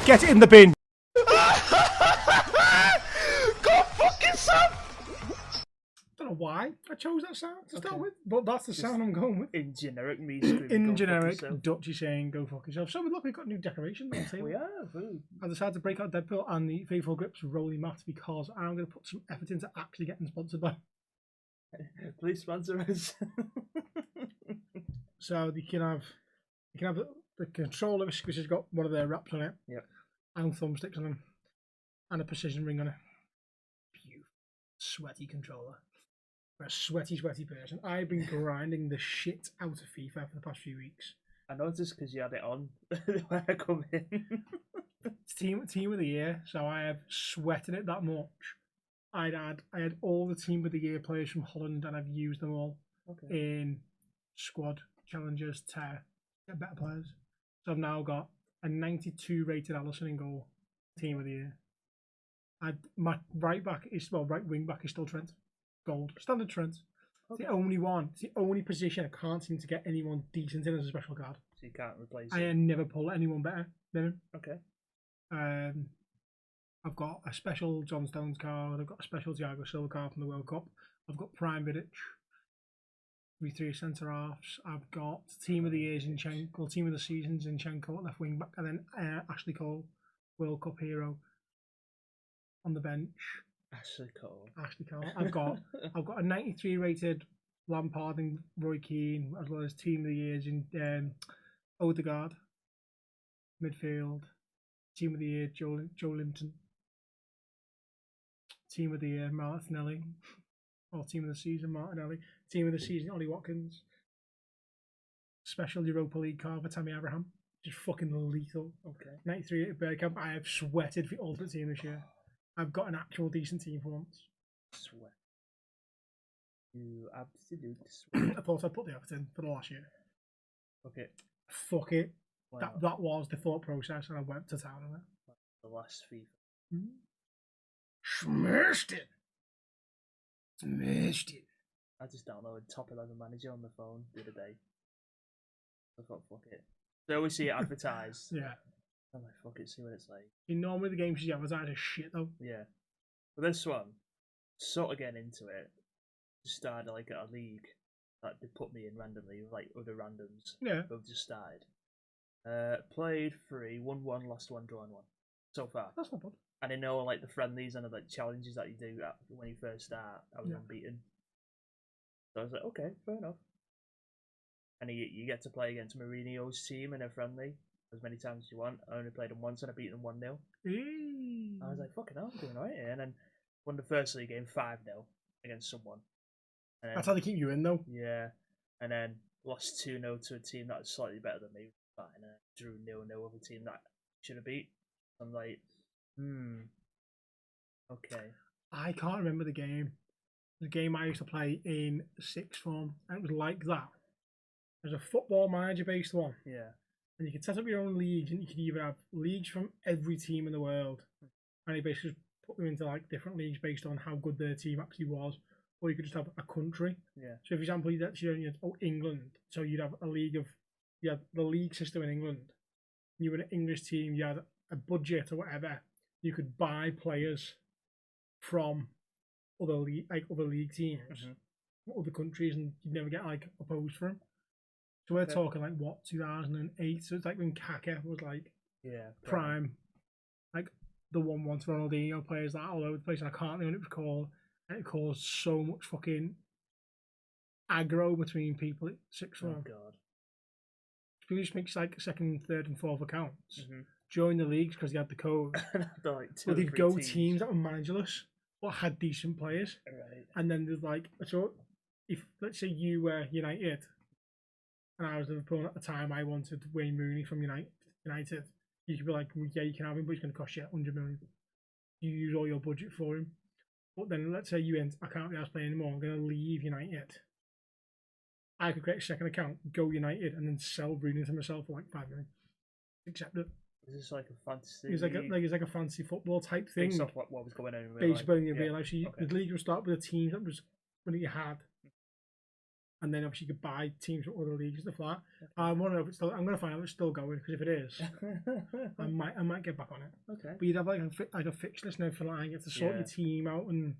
Get it in the bin. Go fuck yourself! I don't know why I chose that sound to start with, but that's the sound I'm going with. In generic, me screaming. In generic, Dutchy saying "Go fuck yourself." So look, we've got new decorations on the table. We have. I decided to break out Deadpool and the Faithful Grips Rolling Mat because I'm going to put some effort into actually getting sponsored by. Please sponsor us. So you can have the controller, which has got one of their wraps on it. Yep. And thumbsticks on them, and a precision ring on it. Beautiful, sweaty controller. For a sweaty person. I've been grinding the shit out of FIFA for the past few weeks. I noticed because you had it on when I come in. It's team of the year, so I have sweated it that much. I had all the team of the year players from Holland, and I've used them all in squad challenges to get better players. So I've now got a 92 rated Allison in goal, team of the year. My right wing back is still Trent. Gold. Standard Trent. It's the only one. It's the only position I can't seem to get anyone decent in as a special card. So you can't replace it? I never pull anyone better than him. Okay. I've got a special John Stones card. I've got a special Thiago Silva card from the World Cup. I've got Prime Vidic. V3 centre halves. I've got Team of the Year Zinchenko, Team of the Season Zinchenko at left wing back, and then Ashley Cole, World Cup hero, on the bench. Ashley Cole. I've got a 93 rated Lampard and Roy Keane, as well as Team of the Year in Odegaard. Midfield. Team of the Year Joe Linton. Team of the Year Martinelli. Or Team of the Season Martinelli. Team of the Season Ollie Watkins. Special Europa League card for Tammy Abraham. Just fucking lethal. Okay. 93 at Bergkamp. I have sweated for the Ultimate Team this year. I've got an actual decent team for once. Sweat. You absolute sweat. I thought I'd put the effort in for the last year. Okay. Fuck it. That was the thought process, and I went to town on it. The last FIFA. Smashed it. Smashed it. I just downloaded Top 11 Manager on the phone the other day. I thought, fuck it. They always see it advertised. Yeah. I'm like, fuck it, see what it's like. Normally the games you advertise are shit though. Yeah. But this one, sort of getting into it, just started like at a league that they put me in randomly, like other randoms. Yeah. Who've just started. Played 3, won 1, lost 1, drawn 1. So far. That's not bad. And I know like the friendlies and the like, challenges that you do when you first start, I was unbeaten. So I was like, okay, fair enough. And you get to play against Mourinho's team in a friendly as many times as you want. I only played them once and I beat them 1-0. I was like, fucking hell, I'm doing right here. And then won the first league game 5-0 against someone. And that's how they keep you in though. Yeah. And then lost 2-0 to a team that was slightly better than me. And drew 0-0 with a team that should have beat. I'm like, okay. I can't remember the game. The game I used to play in sixth form, and it was like that. There's a football manager based one. Yeah. And you could set up your own leagues, and you could either have leagues from every team in the world, and you basically just put them into like different leagues based on how good their team actually was, or you could just have a country. Yeah. So, for example, you had England, so you'd have a league of, you had the league system in England. You were an English team, you had a budget or whatever. You could buy players from other league teams, other countries, and you'd never get like opposed for them. So we're talking like what, 2008? So it's like when Kaka was like prime, like the 1-1 Ronaldinho players that all over the place. And I can't remember what it was called. And it caused so much fucking aggro between people at sixth form. Oh god. People just make like second, third, and fourth accounts. Join the leagues because they had the code. Like but they'd go teams that were managerless or had decent players. Right. And then there's like, so if let's say you were United and I was Liverpool at the time, I wanted Wayne Rooney from United. You could be like, well, yeah, you can have him, but it's going to cost you 100 million. You use all your budget for him. But then let's say you went, I can't be asked playing anymore, I'm going to leave United. I could create a second account, go United, and then sell Rooney to myself for like 5 million. Accept it. Is this like a fantasy? It's like a fancy football type thing. Based off what was going on in real life. Basically, in real life. So the league would start with the teams that was when you had, and then obviously you could buy teams from other leagues and stuff like that. I want to know if it's still. I'm going to find out if it's still going, because if it is, I might get back on it. Okay. But you'd have like a fixed list now for like, you have to sort your team out, and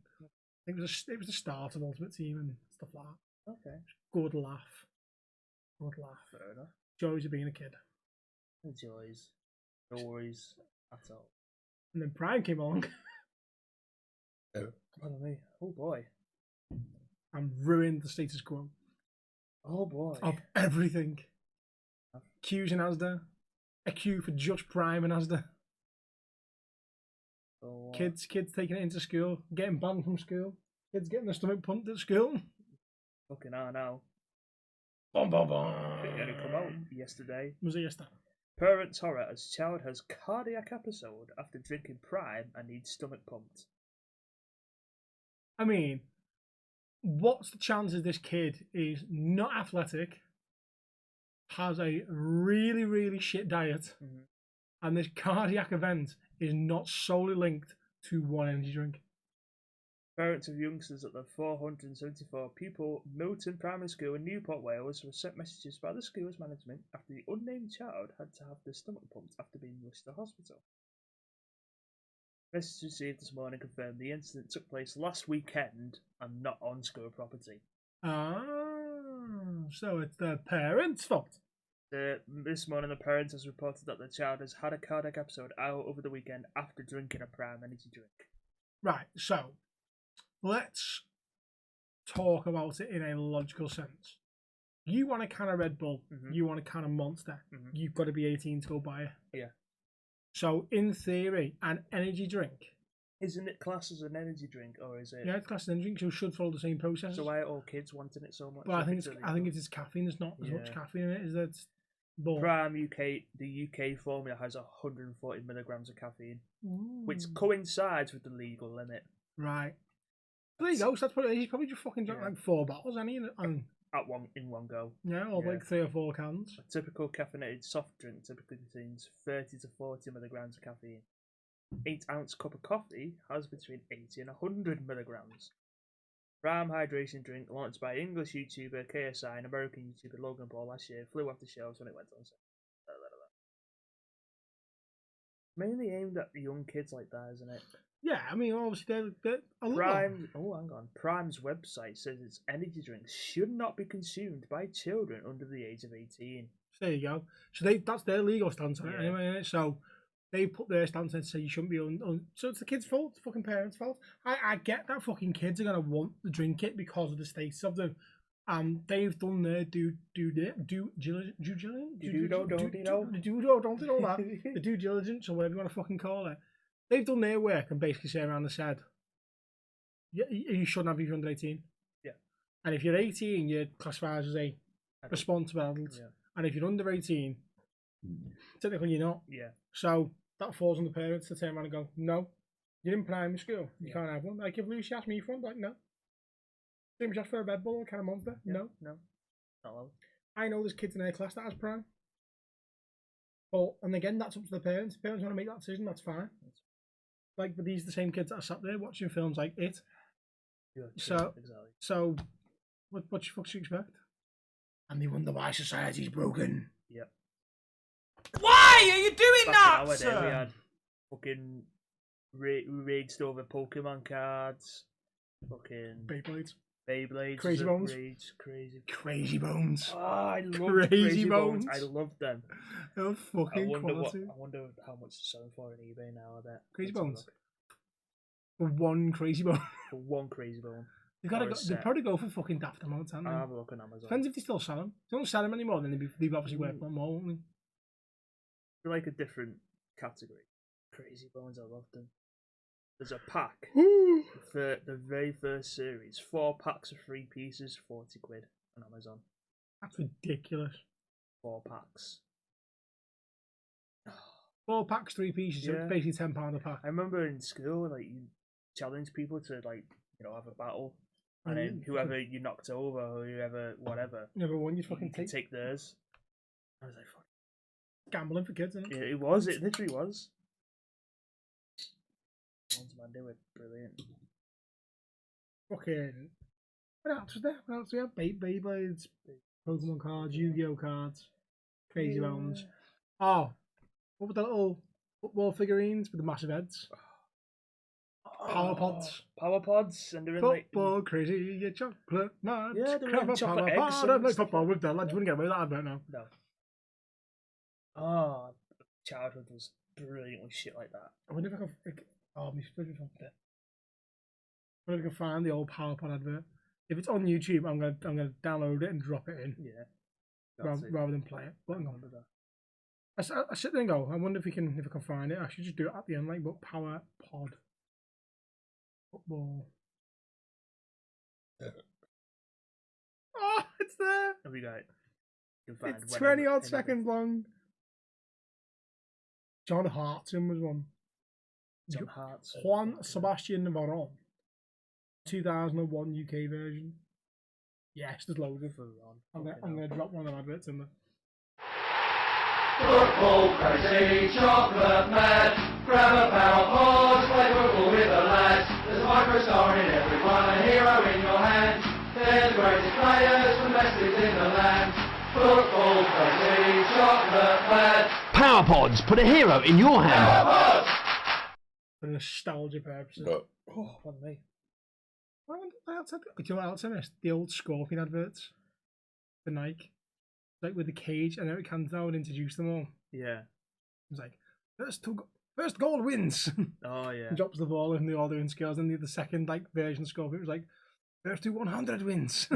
it was the start of Ultimate Team and stuff like that. Okay. Good laugh. Good laugh. Fair enough. Joys of being a kid. No joys. No worries at all. And then Prime came along. Pardon me. Oh boy. And ruined the status quo. Oh boy. Of everything. Q's in Asda. A Q for just Prime and Asda. Oh, Kids taking it into school. Getting banned from school. Kids getting their stomach pumped at school. fucking hell now. Bum, bum, bum. It only come out yesterday. Was it yesterday? Parents horror as child has cardiac episode after drinking Prime and needs stomach pumped. I mean, what's the chances this kid is not athletic, has a really, really shit diet, and this cardiac event is not solely linked to one energy drink? Parents of youngsters at the 474 pupil Milton Primary School in Newport, Wales were sent messages by the school's management after the unnamed child had to have their stomach pumped after being rushed to hospital. Messages received this morning confirmed the incident took place last weekend and not on school property. Ah, so it's the parents' fault. This morning, the parent has reported that the child has had a cardiac episode out over the weekend after drinking a Prime energy drink. Right, so let's talk about it in a logical sense. You want a can of Red Bull, you want a can of Monster, you've got to be 18 to go buy it. Yeah. So, in theory, an energy drink. Isn't it classed as an energy drink, or is it? Yeah, it's classed as an energy drink, so it should follow the same process. So why are all kids wanting it so much? Well, I think it's caffeine. There's not as much caffeine in it as that. Prime UK, the UK formula has 140 milligrams of caffeine, which coincides with the legal limit. Right. So there you go. So that's probably, he's probably just fucking drunk like 4 bottles, hasn't he? And in one go. Yeah, or like 3 or 4 cans. A typical caffeinated soft drink typically contains 30 to 40 milligrams of caffeine. 8-ounce cup of coffee has between 80 and 100 milligrams. Prime hydration drink, launched by English YouTuber KSI and American YouTuber Logan Paul last year, flew off the shelves when it went on sale. Mainly aimed at young kids like that, isn't it? Yeah, I mean, obviously they're a Prime. Oh, hang on. Prime's website says its energy drinks should not be consumed by children under the age of 18. There you go. So that's their legal stance on it anyway, isn't it? So they put their stance and say you shouldn't be on. So it's the kid's fault, the fucking parents' fault. I get that fucking kids are gonna want to drink it because of the status of them. They've done their due diligence or whatever you want to fucking call it. They've done their work and basically say around and said, you shouldn't have if you're under 18. Yeah. And if you're 18, you're classified as a responsible adult. Yeah. And if you're under 18, technically you're not. Yeah. So that falls on the parents to turn around and go, no, you're in primary school. You can't have one. Like if Lucy asked me for one, like, no. Same just for a Red Bull or a can of Monster? Yeah. No. No. Not allowed. I know there's kids in their class that has Prime. But, and again, that's up to the parents. If parents want to make that decision, that's fine. Like, but these are the same kids that are sat there watching films like It. Yeah, so, exactly. So, what the fuck do you expect? And they wonder why society's broken. Yep. Why are you doing that? We had fucking raged over Pokemon cards. Fucking Beyblades. Crazy Bones. Crazy Bones. Oh, I love Crazy Bones. I love them. They're fucking quality. I wonder how much they're selling for on eBay now, I bet. Crazy Bones? For one Crazy Bone. For one Crazy Bone. They'd probably go for fucking daft amounts, aren't they? I'll have a look on Amazon. Depends if they still sell them. If they don't sell them anymore, then they'd obviously worth a lot more, won't they? They're like a different category. Crazy Bones, I love them. There's a pack for the very first series. 4 packs of 3 pieces, 40 quid on Amazon. That's ridiculous. 4 packs. 4 packs, 3 pieces. So it's basically £10 a pack. I remember in school, like you challenge people to have a battle, and then whoever you knocked over or whoever whatever, never won. You fucking take theirs. I was like, fuck. Gambling for kids, isn't it? Yeah, it was. It literally was. Man, they were brilliant. Fucking What else was there? What else do we have? Beyblades, Pokemon cards, Yu-Gi-Oh cards, Crazy Bones. Oh, what were the little football figurines with the massive heads? Power Pods. Power Pods, and they're in Football like... crazy, your chocolate mad. Yeah, they're Grab in a chocolate power eggs pod and and play stuff football like with the lads. You wouldn't get away with that, I don't know. No. Oh, childhood was brilliant with shit like that. I wonder if I can... Oh, my fridge was on there. I wonder if I can find the old Power Pod advert. If it's on YouTube, I'm gonna download it and drop it in. Yeah. Rather than play it. But hang on. I sit there and go, I wonder if I can find it. I should just do it at the end, like, but Power Pod. Football. Oh, it's there. Have you got it? You can find It's 20 odd seconds long. John Hartson was one. John Hart's. Juan Sebastian Varane. 2001 UK version. Yes, there's loads of I'm gonna drop one of the adverts in there. Football crazy, chocolate mad. Grab a power pod, play football with the lads. There's a microstar in everyone, a hero in your hand. They're the greatest players from best leagues in the land. Football crazy, chocolate mad. Power Pods, put a hero in your hand. Power pods! For nostalgia purposes. Oh, pardon me. Do you know what else I missed? The old Scorpion adverts for Nike. Like with the cage, and Eric Cantona would introduce them all. Yeah. It was like, first goal wins. Oh, yeah. And drops the ball and they're all doing skills. And the second version of Scorpion was like, first to 100 wins.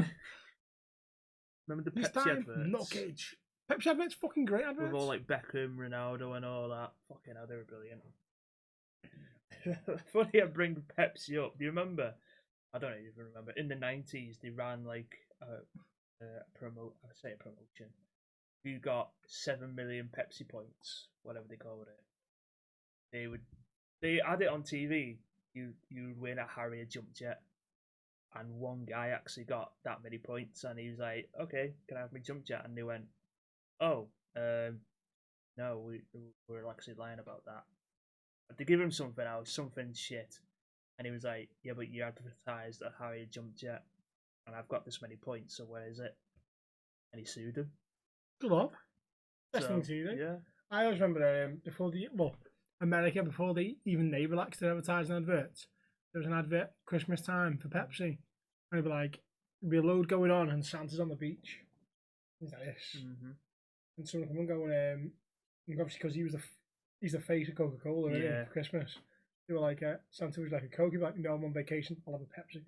Remember the This Pepsi time, adverts? no cage. Pepsi adverts, fucking great adverts. With all like Beckham, Ronaldo, and all that. Fucking hell, they were brilliant. Funny I bring Pepsi up. Do you remember? I don't even remember. In the 90s, they ran like a promotion. You got 7 million Pepsi points, whatever they called it. They had it on TV. You'd win a Harrier jump jet, and one guy actually got that many points, and he was like, "Okay, can I have my jump jet?" And they went, "Oh, no, we're actually lying about that." But they give him something else, something shit, and he was like, "Yeah, but you advertised a Harrier jump jet, and I've got this many points, so where is it?" And he sued him. Good luck. Best So, thing to do. yeah. I always remember America, before they relaxed their advertising adverts, there was an advert Christmas time for Pepsi. And it'd be like, there'd be a load going on and Santa's on the beach. Things like this. Mm-hmm. And someone come and going, and obviously because he's the face of Coca-Cola for Christmas. They were like, Santa was like a Coke, he'd be like, no, I'm on vacation, I'll have a Pepsi.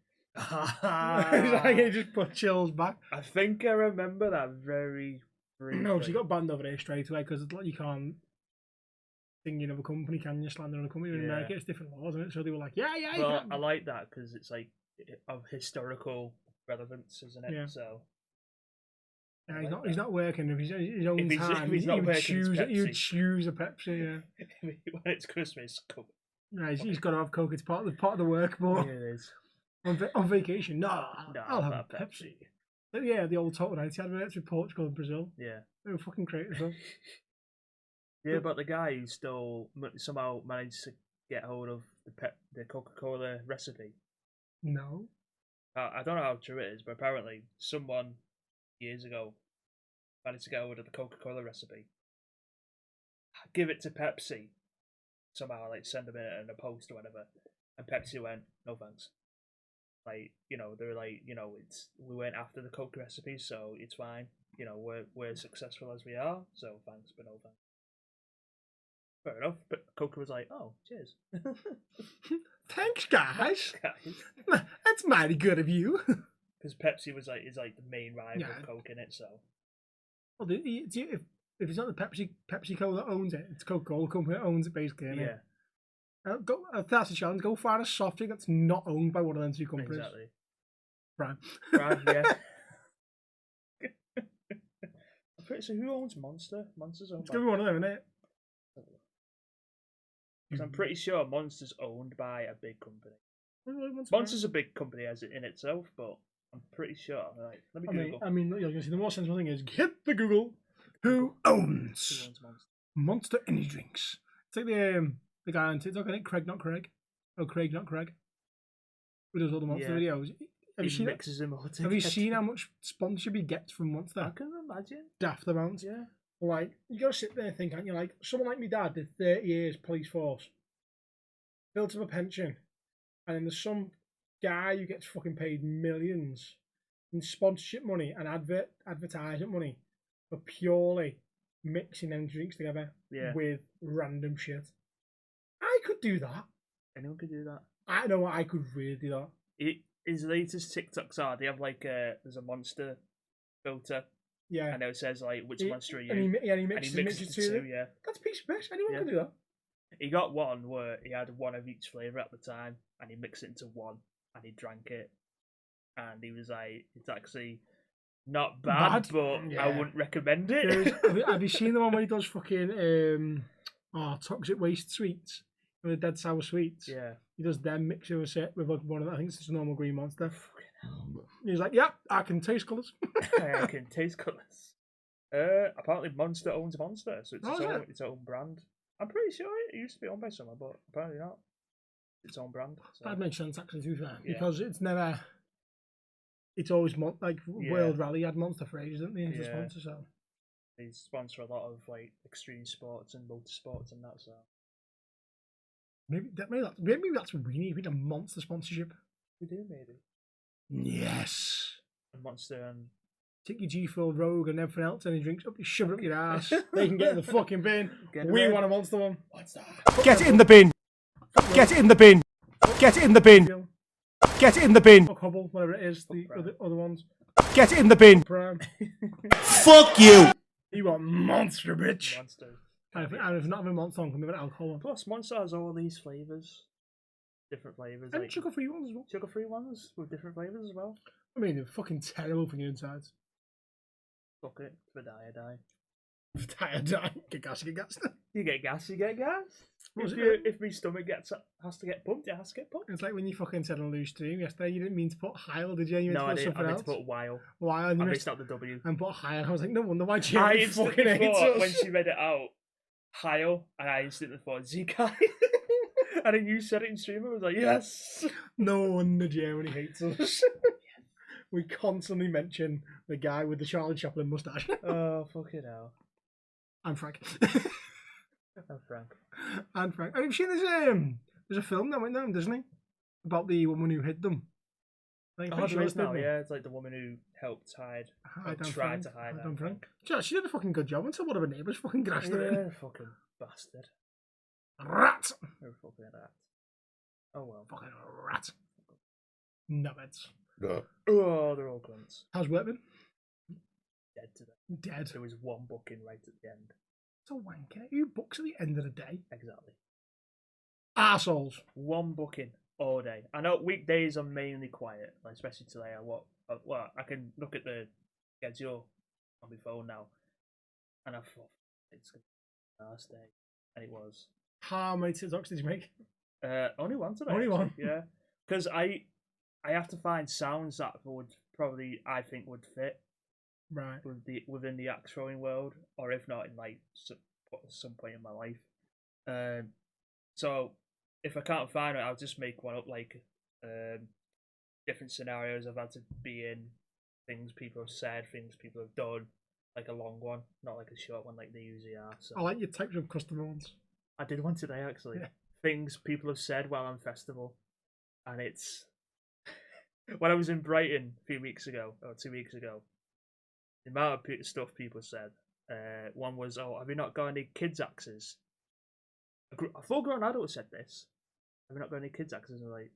He's like, he just put chills back. I think I remember that very briefly. No, she got banned over there straight away because you can't sing in of a company, can you? Slander on a company in America, it's different laws, isn't it? So they were like, yeah. Well, I like that because it's like of historical relevance, isn't it? Yeah. So. Yeah, he's not working. If he's his own time, he's not working, he would choose a Pepsi. Yeah. When it's Christmas, Coke. Yeah, he's got to have Coke. It's part of the work, but Yeah, it is. on vacation, no, I'll have a that Pepsi. But yeah, the old Total 90 adverts with Portugal and Brazil. Yeah. They were fucking great as well. Yeah, but the guy who somehow managed to get hold of the Coca-Cola recipe. No. I don't know how true it is, but apparently someone years ago managed to get hold of the Coca-Cola recipe, give it to Pepsi, somehow like send them in a post or whatever, and Pepsi went, no thanks. Like, they were like, we went after the Coke recipe, so it's fine. We're successful as we are, so thanks, but no thanks. Fair enough, but Coca was like, oh, cheers. Thanks, guys. Guys. That's mighty good of you. Because Pepsi is like the main rival of Coke in it, so. Well, if it's not the PepsiCo that owns it, it's Coca-Cola company that owns it, basically. Yeah. That's a challenge. Go find a soft drink that's not owned by one of them two companies. Exactly. Prime, yeah. I'm pretty sure who owns Monster? Monster's owned it's gonna be one of them, isn't it? Because I'm pretty sure Monster's owned by a big company. Monster's a big company as in itself, but I'm pretty sure. Right, let me Google. I mean, you're gonna see the more sensible thing is hit the Google. Who owns Monster Energy Drinks? It's like the guy on TikTok, I think Craig, not Craig. Oh, Craig, not Craig. Who does all the Monster videos? Have you seen that? mixes them all together. Have you seen how much sponsorship he gets from I Monster? can imagine. Daft amounts. Yeah. Like, you gotta sit there and think, aren't you? Like, someone like my dad did 30 years police force, built up a pension, and then there's some guy who gets fucking paid millions in sponsorship money and advertisement money for purely mixing them drinks together with random shit. I could do that. Anyone could do that. I know I could really do that. His latest TikToks are, they have like there's a Monster filter. Yeah. And it says like, which Monster are you? And he mixes the two, yeah. That's a piece of piss. Anyone can do that. He got one where he had one of each flavour at the time, and he mixed it into one, and he drank it. And he was like, it's actually not bad, but I wouldn't recommend it. Have you seen the one where he does fucking toxic waste sweets? The dead sour sweets. Yeah. He does them mixed with like one of the, I think it's just a normal green Monster. He's like, yeah, I can taste colours. I can taste colours. Apparently Monster owns Monster, so it's its own brand. I'm pretty sure it used to be owned by someone, but apparently not. It's its own brand. So. That makes sense, actually, to be fair. Because it's never... It's always... World Rally had Monster for ages, didn't they, as a sponsor, so... They sponsor a lot of, like, extreme sports and motorsports and that, so... Maybe that's what we need. We need a Monster sponsorship. We do, maybe. Yes. A Monster and... Take your G4 Rogue and everything else and he drinks up, you shove it up your ass. They can get in the fucking bin. We want a Monster one. What's that? Get it in the bin. Get it in the bin. Get it in the bin. Get it in the bin. Fuck Hubble, whatever it is, the other ones. Get it in the bin. Prime. Fuck you. You want Monster, bitch. Monster. And if not having Monster on, can be an alcohol. Plus, Monster has all these flavours. Different flavours. And like sugar-free ones as well. Sugar-free ones with different flavours as well. I mean, they're fucking terrible for your insides. Fuck it, for die. Die. Get gas. You get gas, you get gas. If my stomach has to get pumped, it has to get pumped. It's like when you fucking said on Loose Stream yesterday, you didn't mean to put Heil, did you? You meant No, to I put didn't. something I meant else. to put Weil. Weil, and I you missed out the W. And put Heil. I was like, no wonder why Jim I fucking instantly hates thought, us. when she read it out, Heil, and I instantly thought Zekai. And then you said it in stream, I was like, yes! No wonder Germany hates us. We constantly mention the guy with the Charlie Chaplin moustache. Oh, fucking hell. And Frank. I'm Frank. And Frank. Have you seen there's a film that went down Disney about the woman who hid them? There is now, yeah. It's like the woman who helped hide down Frank. Yeah, she did a fucking good job until one of her neighbours fucking grashed her in. Fucking bastard. Rat! You're a fucking rat. Oh well. Fucking rat. Nubbins. Oh, they're all grunts. How's work been? Dead today. Dead. There was one booking right at the end. It's a wanker. Who books at the end of the day? Exactly. Arseholes. One booking all day. I know weekdays are mainly quiet, like especially today. I can look at the schedule on my phone now, and I thought it's gonna be the last day, and it was. How many TikToks did you make? Only one today. Only one. Yeah, because I have to find sounds that would probably I think would fit right within the axe throwing world, or if not in like some point in my life. So if I can't find it, I'll just make one up like different scenarios I've had to be in, things people have said, things people have done, like a long one, not like a short one like they usually are. So I like your types of customer ones. I did one today actually. Yeah. Things people have said while on festival, and it's when I was in Brighton a few weeks ago or 2 weeks ago. The amount of stuff people said. One was, "Oh, have you not got any kids' axes?" A full-grown adult said this. Have you not got any kids' axes? And I'm like,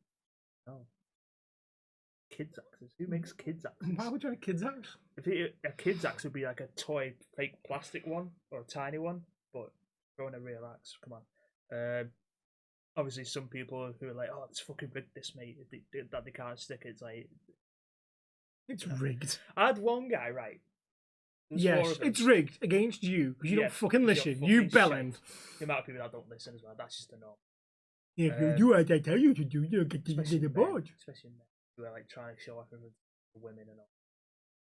no. Kids' axes? Who makes kids' axes? Why would you have a kids' axe? A kid's axe would be like a toy, fake plastic one or a tiny one, but throwing a real axe, come on. Obviously, some people who are like, "Oh, it's fucking rigged, this mate, that they can't stick it." It's like, it's rigged. I had one guy, right? Yes, it's rigged against you because you don't fucking listen. You bellend. The amount of people that don't listen as well. That's just the norm. Yeah, you I tell you to do, you get the board. Especially men who are like trying to show off with the women and all.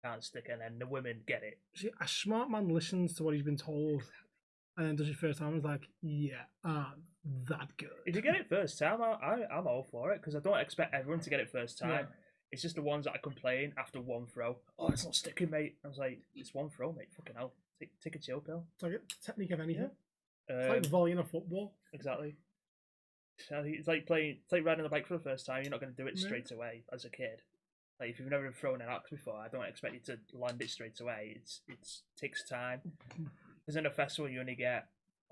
Can't stick it, and then the women get it. See, a smart man listens to what he's been told, and then does it first time. And is like, yeah, that good. If you get it first time, I'm all for it because I don't expect everyone to get it first time. It's just the ones that I complain after one throw. Oh, it's not sticking, mate. I was like, it's one throw, mate. Fucking hell. Take a chill pill. It's like a technique of anything. Yeah. It's like volleying a football. Exactly. It's like riding the bike for the first time. You're not going to do it straight away as a kid. Like if you've never thrown an axe before, I don't expect you to land it straight away. It takes time. Because in a festival, you only get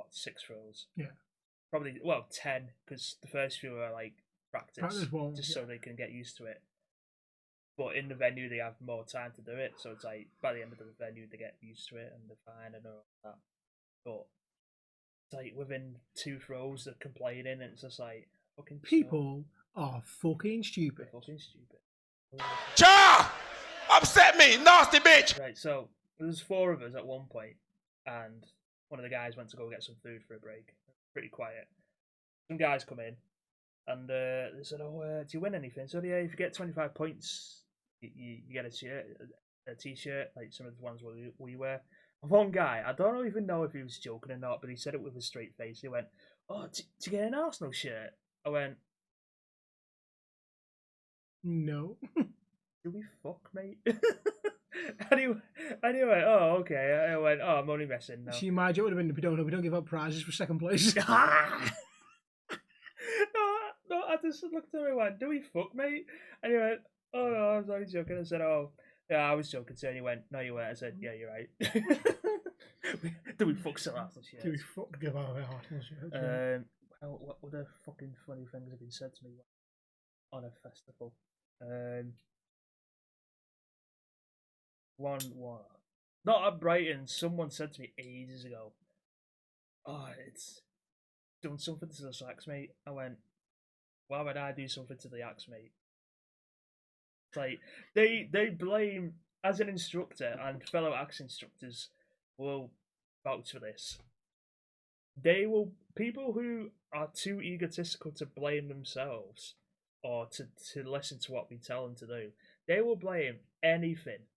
6 throws. Yeah. Probably 10 because the first few are like practice so they can get used to it. But in the venue, they have more time to do it, so it's like by the end of the venue, they get used to it and they're fine and all that. But it's like within 2 throws, they're complaining, and it's just like fucking people are fucking stupid. Fucking stupid. Cha! Upset me, nasty bitch! Right, so there was 4 of us at one point, and one of the guys went to go get some food for a break. Pretty quiet. Some guys come in, and they said, "Oh, do you win anything?" So yeah, if you get 25 points, you get a shirt, a t-shirt, like some of the ones we wear. One guy, I don't even know if he was joking or not, but he said it with a straight face. He went, "Oh, to get an Arsenal shirt?" I went, "No." Do we fuck, mate? Anyway, oh, okay. I went, oh, I'm only messing now. See, my joke would have been, we don't give out prizes for second place. No, I just looked at him and went, do we fuck, mate? And he went, oh, no, I was only joking. I said, oh, yeah, I was joking. So he went, no, you weren't. I said, yeah, you're right. Do we fuck some Arsenal shirts? Do we fuck give out Arsenal shirts? What other fucking funny things have been said to me on a festival? One. Not at Brighton. Someone said to me ages ago, "Oh, it's doing something to the axe, mate." I went, "Why would I do something to the axe, mate?" It's like they blame, as an instructor and fellow axe instructors will vouch for this. People who are too egotistical to blame themselves or to listen to what we tell them to do, they will blame anything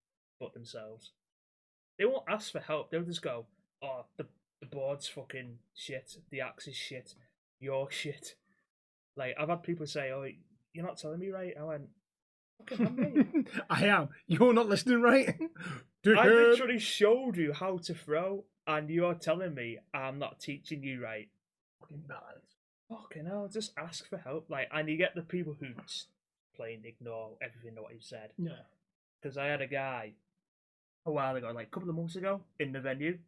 but themselves. They won't ask for help. They'll just go, "Oh, the board's fucking shit. The axe is shit. You're shit." Like I've had people say, "Oh, you're not telling me right." I went, "Fucking hell, mate." I am. You're not listening right. I literally showed you how to throw, and you're telling me I'm not teaching you right. Fucking bad. Fucking hell, just ask for help. Like, and you get the people who just plain ignore everything that you've said. Yeah. Because I had a guy a while ago, like a couple of months ago, in the venue,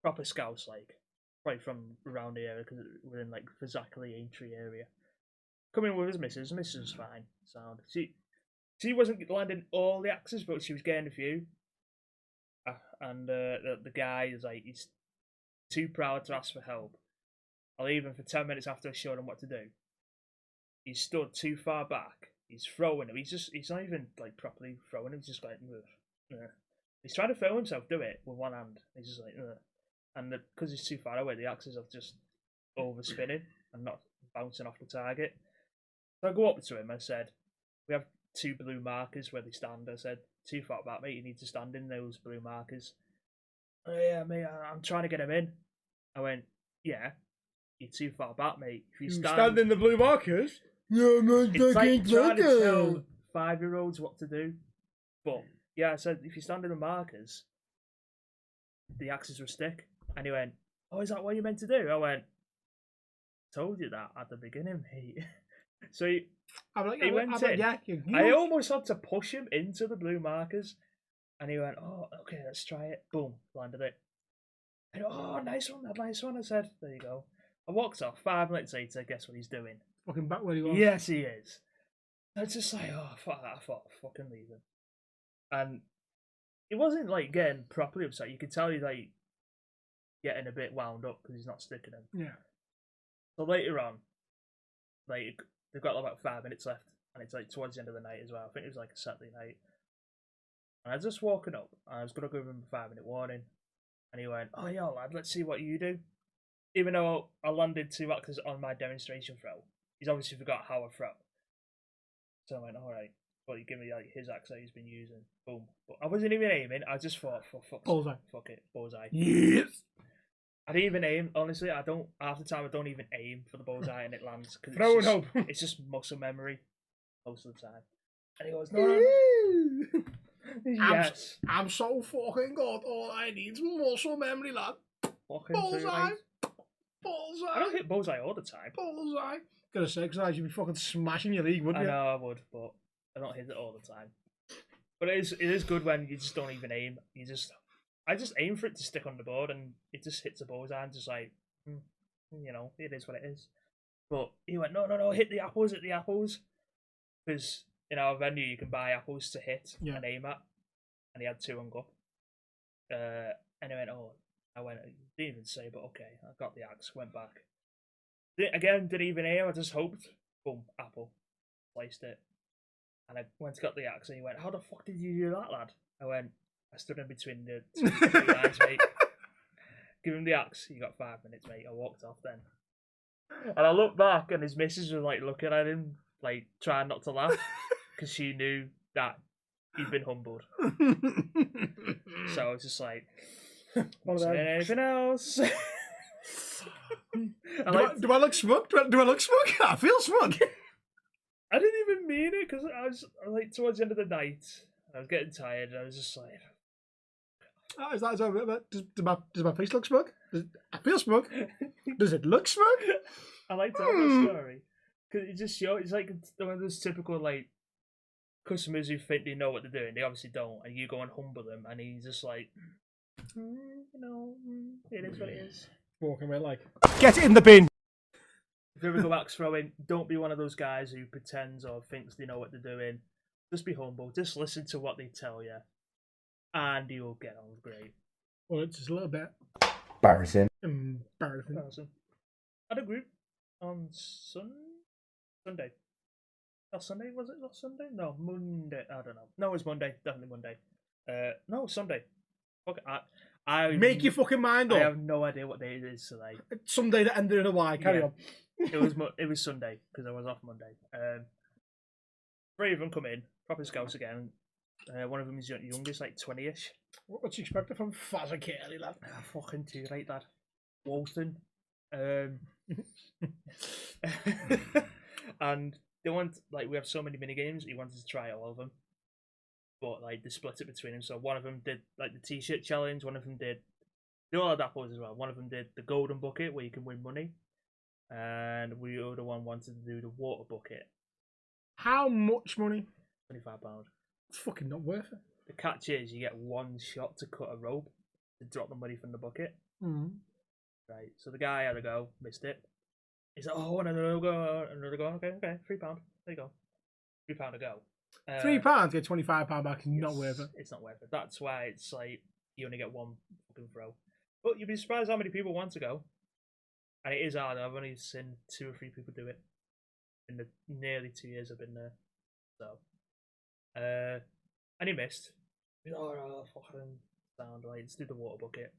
proper scouts, like, right from around the area, because we're in like the Zachary Aintree area. Coming with his missus. Missus was fine. Sound. She wasn't landing all the axes, but she was getting a few. And the guy is like, he's too proud to ask for help. I'll leave him for 10 minutes after I showed him what to do. He's stood too far back. He's throwing him. He's not even like properly throwing him. He's just like, ugh. He's trying to throw himself, do it with one hand. He's just like, ugh. And because he's too far away, the axes are just overspinning and not bouncing off the target. So I go up to him. I said, "We have 2 blue markers where they stand." I said, "Too far back, mate. You need to stand in those blue markers." "Oh, yeah, mate. I'm trying to get him in." I went, "Yeah, you're too far back, mate. If you stand in the blue markers." Yeah, man. It's like trying to tell 5-year-olds what to do. But yeah, I said, if you stand in the markers, the axes will stick. And he went, "Oh, is that what you meant to do?" I went, "Told you that at the beginning, mate." So he went in. Yeah, I almost had to push him into the blue markers. And he went, "Oh, okay, let's try it." Boom, landed it. I go, "Oh, nice one, nice one." I said, "There you go." I walked off. 5 minutes later, guess what he's doing? Fucking back where he was. Yes, he is. I was just like, oh, fuck that. I thought, fucking leave him. And he wasn't like getting properly upset. You could tell he's like getting a bit wound up because he's not sticking him. Yeah. So later on, like they've got about 5 minutes left, and it's like towards the end of the night as well. I think it was like a Saturday night. And I was just walking up, and I was gonna give him a 5-minute warning, and he went, "Oh yeah, lad, let's see what you do." Even though I landed 2 axes on my demonstration throw, he's obviously forgot how I throw. So I went, "Alright." Well, he gave me like his axe that he's been using. Boom. But I wasn't even aiming. I just thought, bullseye. Fuck it, bullseye. Yes. I didn't even aim. Honestly, I don't. Half the time, I don't even aim for the bullseye and it lands. Throw and hope. It's just muscle memory most of the time. And he goes, no. Yes. I'm so fucking good. All I need is muscle memory, lad. Fucking Bullseye. right. Bullseye. I don't hit bullseye all the time. Bullseye. Gonna say, because you'd be fucking smashing your league, wouldn't I you? know I would, but I don't hit it all the time. But it is good when you just don't even aim. I just aim for it to stick on the board, and it just hits the bullseye. And just like, you know, it is what it is. But he went, no, hit the apples, because in our venue you can buy apples to hit and aim at, and he had 2 on go. And he went, I didn't even say, but okay, I got the axe, went back. Didn't even aim, I just hoped. Boom, apple. Sliced it. And I went to got the axe, and he went, how the fuck did you do that, lad? I went, I stood in between the 2 lines, mate. Give him the axe, you got 5 minutes, mate. I walked off then. And I looked back, and his missus was like looking at him, like trying not to laugh, because she knew that he'd been humbled. So I was just like, anything else? Do I look smug? Do I look smug? I feel smug. I didn't even mean it, because I was like towards the end of the night, I was getting tired, and I was just like, does my face look smug? I feel smug. Does it look smug? I like telling the story, because it just shows, it's like one of those typical like customers who think they know what they're doing, they obviously don't, and you go and humble them, and he's just like, you know, it is what it is. Walking away like, Get it in the bin. If you ever go axe throwing, don't be one of those guys who pretends or thinks they know what they're doing. Just be humble. Just listen to what they tell you, and you'll get on great. Well, it's just a little bit Embarrassing. Embarrassing. I had a group on Sunday. Last Sunday, was it last Sunday? No, Monday. I don't know. No, it was Monday. Definitely Monday. No, it was Sunday. Fuck it. I make your fucking mind up. I have no idea what day it is today. Sunday that ended in a Y. Carry on. It was Sunday because I was off Monday. 3 of them come in, proper scouts again. One of them is youngest, like 20ish. What you expected from Fazza Kelly, lad? Fucking too right, lad. Walton. And they want, like, we have so many mini games. He wanted to try all of them, but like they split it between them. So one of them did like the T-shirt challenge. One of them did. They all had apples as well. One of them did the golden bucket where you can win money, and the other one wanted to do the water bucket. How much money? £25. It's fucking not worth it. The catch is you get 1 shot to cut a rope to drop the money from the bucket. Right. So the guy had a go, missed it. He's like, oh, another go. Okay, £3. There you go. £3 a go. £3 get £25 back. Not worth it. It's not worth it. That's why it's like you only get 1 fucking throw. But you'd be surprised how many people want to go. And it is hard. I've only seen 2 or 3 people do it in the nearly 2 years I've been there. So, and he missed. He's like, oh, fucking sound right. Let's do the water bucket.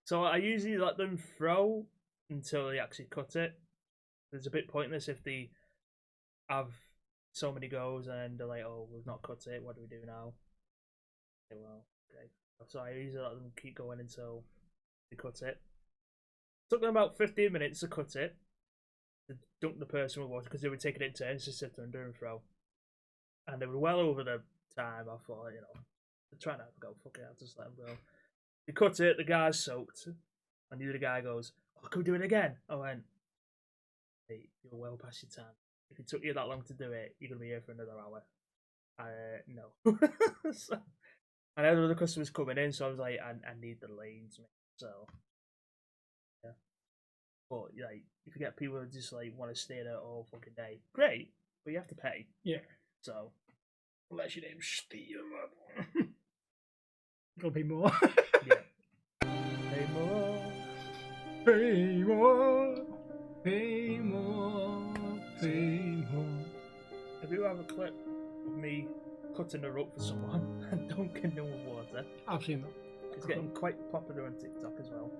So I usually let them throw until they actually cut it. It's a bit pointless if they have so many goes and they're like, oh, we've not cut it. What do we do now? Okay, well, okay. So I usually let them keep going until they cut it. Took them about 15 minutes to cut it. To dunk the person with water because they were taking it in turns to sit there and do and throw. And they were well over the time. I thought, you know, they're trying to go, fuck it, I'll just let them go. They cut it, the guy's soaked. And the other guy goes, oh, can we do it again? I went, hey, you're well past your time. If it took you that long to do it, you're going to be here for another hour. No. So, and I had other customers coming in, so I was like, I need the lanes, mate. So, yeah. But, like, if you get people who just, like, want to stay there all fucking day, great, but you have to pay. Yeah. So. Unless your name's Steve. Gotta pay more. Yeah. Pay more. Pay more. Pay more. Pay more. If you have a clip of me cutting a rope for someone and dunking them with water, I've seen that. It's getting quite popular on TikTok as well.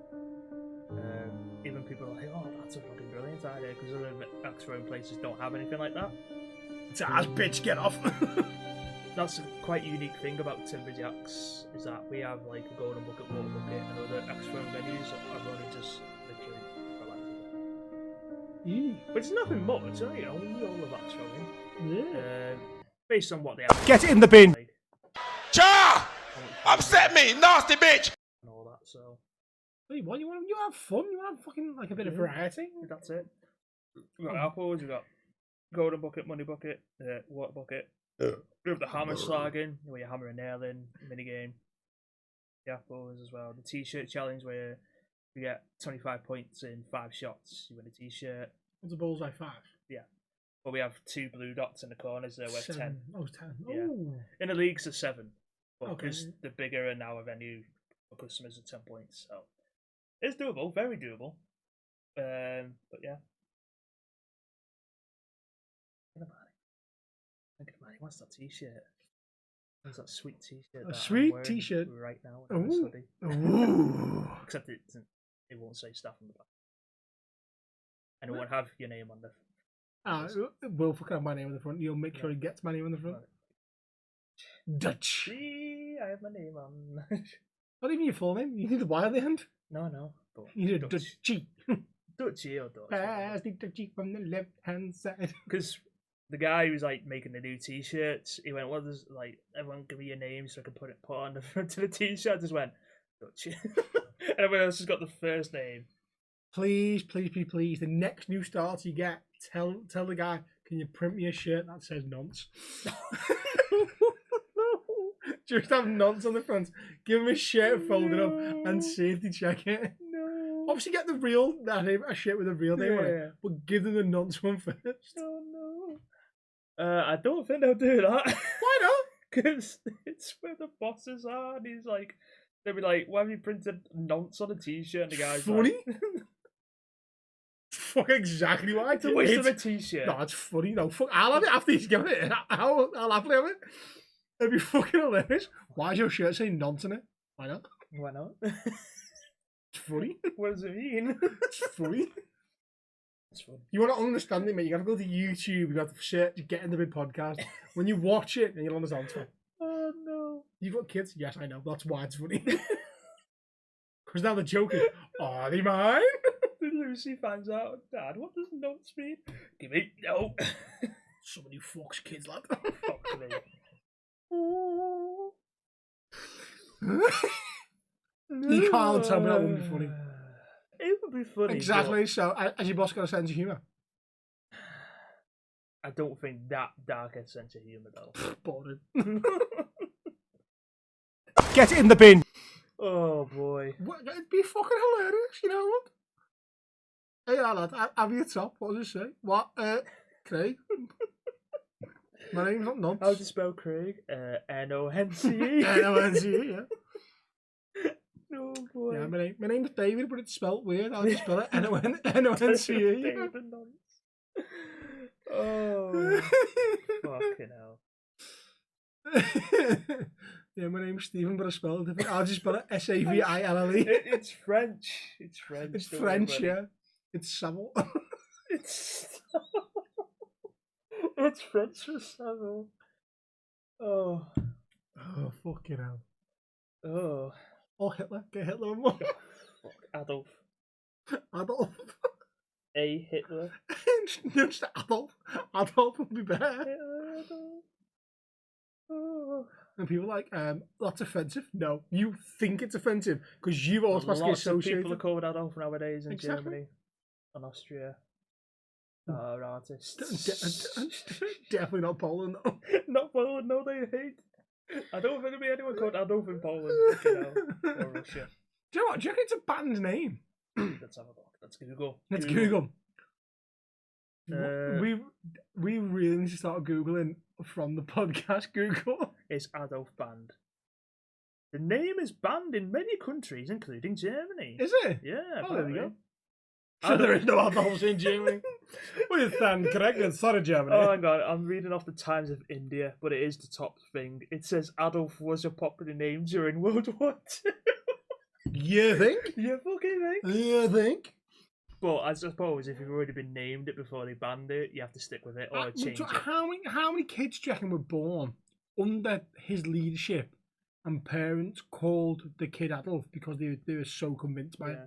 Even people are like, oh, that's a fucking brilliant idea, because other axe throwing places don't have anything like that. It's ass, bitch, get off. That's a quite unique thing about Timberjacks, is that we have like a golden bucket, water bucket, and other axe throwing venues have only just literally relaxed. But it's nothing much, you know, we all love axe throwing. Based on what they have. Get it in the bin. Like, Cha! Upset me, nasty bitch! and all that, so Wait, what? You want to have fun? You want to have fucking like a bit of variety? that's it. We've got apples, we've got golden bucket, money bucket, water bucket. We have the hammer slagging, where you hammer a nail in, mini game. The apples as well. The t-shirt challenge, where you get 25 points in 5 shots, you win a t-shirt. What's a bullseye 5? Yeah. But we have 2 blue dots in the corners there, worth 10. Oh, 10. Yeah. Ooh. In the leagues, it's 7. But Okay. because the bigger and now a venue for customers are 10 points. So it's doable, very doable. But yeah. Look at Manny. What's that t-shirt? What's that sweet t-shirt? A that I'm sweet wearing t-shirt? right now. In Ooh. this hoodie. Ooh. Except it won't say stuff on the back. And it won't have your name on the Will fucking have my name on the front. You'll make sure he gets my name on the front. Dutch. See, I have my name on. Not even your full name. You need the Y at the end. No. But You need a Dutch. Dutchy. Dutchy or Dutch. Pass the Dutchy from the left hand side. Because the guy who's like making the new t-shirts, he went, "What does like everyone give me your name so I can put on the front of the t-shirt?" I just went, "Dutchy." And everyone else has got the first name. Please, please, please, please. The next new starter you get, tell the guy, can you print me a shirt that says nonce? Just have nonce on the front. Give him a shirt folded up and safety check it. No. Obviously, get the real name, a shirt with a real name on Yeah. it, but give them the nonce one first. Oh no. I don't think they'll do that. Why not? Because it's where the bosses are, and he's like, they'll be like, "Why have you printed nonce on a t-shirt?" And the guy's Funny. like, Fuck exactly why. "It's a waste of a t-shirt." No, it's funny. No, fuck. I'll have it after he's given it. I'll happily have it. It'd be fucking hilarious. Why does your shirt say nonce on it? Why not? Why not? It's funny. What does it mean? It's funny. It's fun. You want to understand it, mate? You got to go to YouTube. You got to search Get in the Bid podcast. When you watch it, then you'll understand it. Oh no. You've got kids? Yes, I know. That's why it's funny. Because now the joke is, are they mine? Lucy finds out, "Dad, what does nonce mean?" Give me no. Somebody fucks kids, lad. Fuck me. You can't tell me that wouldn't be funny. It would be funny. Exactly. So, has your boss got a sense of humour? I don't think that dark a sense of humour though. Boring. Get it in the bin. Oh boy. What, it'd be fucking hilarious, you know what? Hey, lad, have you top? What does it say? What? Craig? My name's not Nonce. How do you spell Craig? Nonce. N-O-N-C-E, yeah. No boy. Yeah, my name's David, but it's spelt weird. I'll just spell it N-O-N-C-E. David Nonce. Oh. Fucking hell. Yeah, my name's Stephen, but I spell it different. I'll just spell it S-A-V-I-L-L-E. It's French. It's French. It's don't French, worry. yeah. It's Savile. It's it's French for Savile. Oh. Oh, fucking hell. Oh. Oh, Hitler. Get Hitler on one. Fuck. Adolf. Adolf. A. Hitler. Just Adolf. Adolf would be better. Hitler, Adolf. Oh. And people are like, that's offensive. No, you think it's offensive because you've automatically Lots of associated. people are called Adolf nowadays in Exactly. Germany and Austria. Are artists. Definitely not Poland, though. Not Poland, no, they hate. I don't think there'll be anyone called Adolf in Poland, you know, or Russia. Do you know what? Do you reckon it's a band name? Let's have a look. Let's Google. Let's Google. Uh, We really need to start Googling from the podcast Google. It's Adolf Band. The name is banned in many countries, including Germany. Is it? Yeah, Oh, there we apparently. go. So there is no Adolfs in Germany. We stand corrected. Sorry, Germany. Oh, hang on. I'm reading off the Times of India, but it is the top thing. It says Adolf was a popular name during World War II. You think? You fucking think? You think? But I suppose if you've already been named it before they banned it, you have to stick with it or change it. How many kids do you reckon were born under his leadership and parents called the kid Adolf because they were so convinced by it? Yeah.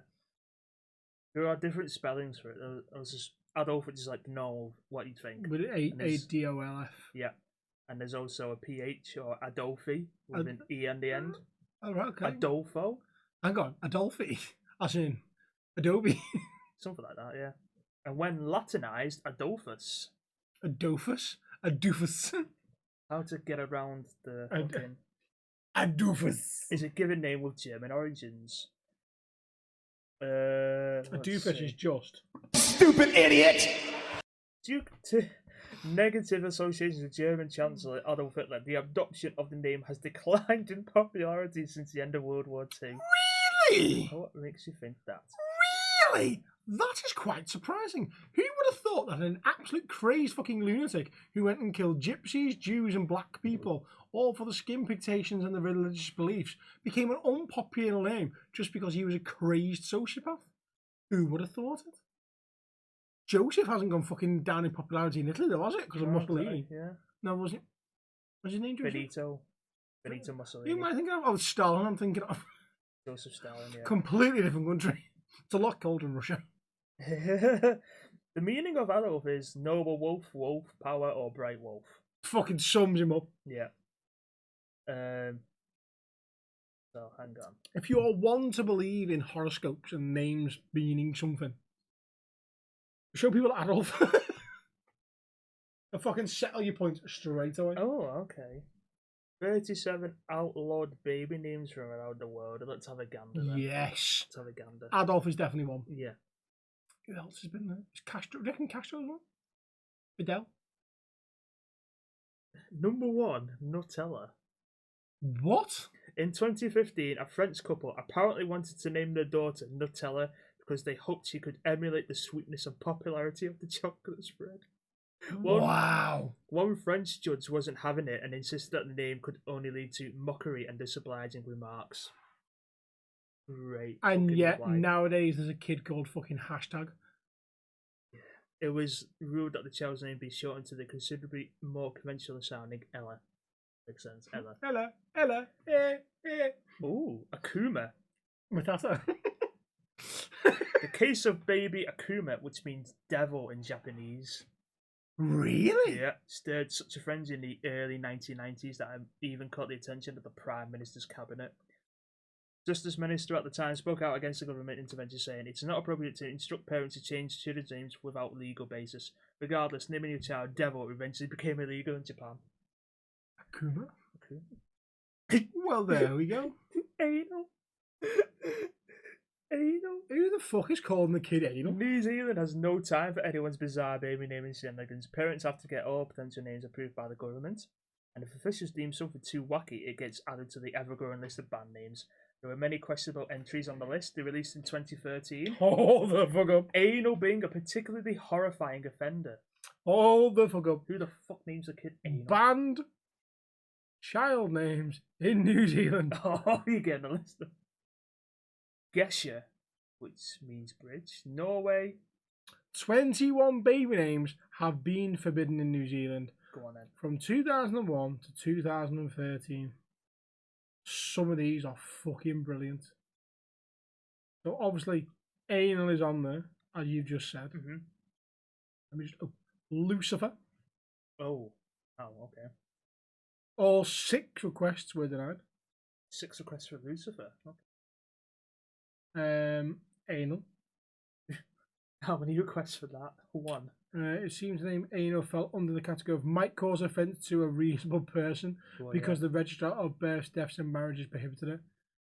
There are different spellings for it. I was just Adolf, which is like no, what you'd think. With A-D-O-L-F. Yeah. And there's also a PH or Adolfi with an E on the end. Oh, right, okay. Adolfo. Hang on, Adolfi. As in Adobe. Something like that, yeah. And when Latinized, Adolphus. Adolphus? A doofus. How to get around the fucking... A doofus. Is a given name with German origins. A doofus is just. Stupid idiot! Due to negative associations with German Chancellor Adolf Hitler, the adoption of the name has declined in popularity since the end of World War II. Really? What makes you think that? Really? That is quite surprising. Who would have thought that an absolute crazed fucking lunatic who went and killed gypsies, Jews, and black people, all for the skin pigmentations and the religious beliefs, became an unpopular name just because he was a crazed sociopath? Who would have thought it? Joseph hasn't gone fucking down in popularity in Italy, though, has it? Because of Mussolini. Yeah. No, was it? Was his name Joseph? Benito Mussolini. Who am I thinking of? Oh, Stalin, I'm thinking of. Joseph Stalin, yeah. Completely different country. It's a lot colder in Russia. The meaning of Adolf is noble wolf, wolf, power, or bright wolf. Fucking sums him up. Yeah. So, hang on. If you're one to believe in horoscopes and names meaning something, show people Adolf. And fucking settle your points straight away. Oh, okay. 37 outlawed baby names from around the world. Let's have a gander then. Yes. Let's have a gander. Adolf is definitely one. Yeah. Who else has been there? Is Castro? Do you reckon Castro's one? Fidel? Number 1, Nutella. What? In 2015, a French couple apparently wanted to name their daughter Nutella because they hoped she could emulate the sweetness and popularity of the chocolate spread. Wow. One French judge wasn't having it and insisted that the name could only lead to mockery and disobliging remarks. Great. And yet, reply. nowadays, there's a kid called fucking hashtag. It was ruled that the child's name be shortened to the considerably more conventional sounding Ella. Makes sense, Ella. Ella, Ooh, Akuma. Matata. The case of baby Akuma, which means devil in Japanese. Really? Yeah, stirred such a frenzy in the early 1990s that I even caught the attention of the Prime Minister's cabinet. Justice Minister at the time spoke out against the government intervention, saying it's not appropriate to instruct parents to change children's names without legal basis. Regardless, naming your child Devil eventually became illegal in Japan. Akuma? Well, there we go. Anal. Anal. Who the fuck is calling the kid Anal? New Zealand has no time for anyone's bizarre baby naming shenanigans. Parents have to get all potential names approved by the government, and if officials deem something too wacky, it gets added to the ever-growing list of banned names. There were many questionable entries on the list. They released in 2013. Hold the fuck up. Anal being a particularly horrifying offender. Hold the fuck up. Who the fuck names a kid Anal? Banned child names in New Zealand. Oh, you're getting a list of Gesher, which means bridge. Norway. 21 baby names have been forbidden in New Zealand. Go on then. From 2001 to 2013. Some of these are fucking brilliant. So obviously, Anal is on there, as you've just said. Mm-hmm. Let me just... Oh, Lucifer. Oh, okay. All 6 requests were denied. 6 requests for Lucifer. Okay. Anal. How many requests for that? 1. It seems the name Anal fell under the category of might cause offence to a reasonable person because the Registrar of Births, Deaths and Marriages prohibited it.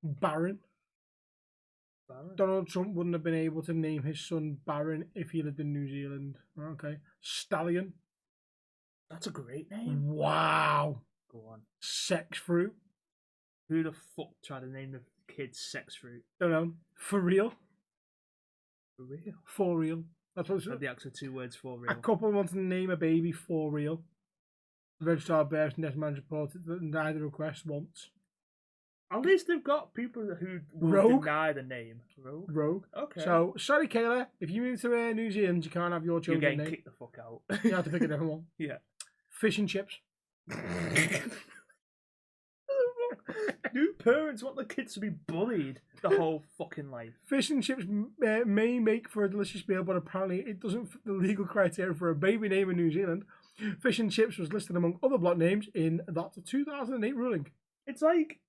Baron. Donald Trump wouldn't have been able to name his son Baron if he lived in New Zealand. Okay. Stallion. That's a great name. Wow. Go on. Sex Fruit. Who the fuck tried to name the kid Sex Fruit? Don't know. For real. For real? For real. That's what it's The actual 2 words for real. A couple wanted to name a baby for real. The Registrar of Births and Deaths Man reported that neither request once. At least they've got people who will Rogue? deny the name. Rogue. Okay. So, sorry, Kayla. If you move to New Zealand, you can't have your you're children's getting name. kicked the fuck out. You have to pick a different one. Yeah. Fish and chips. New parents want the kids to be bullied the whole fucking life. Fish and chips may make for a delicious meal, but apparently it doesn't fit the legal criteria for a baby name in New Zealand. Fish and chips was listed among other block names in that 2008 ruling. It's like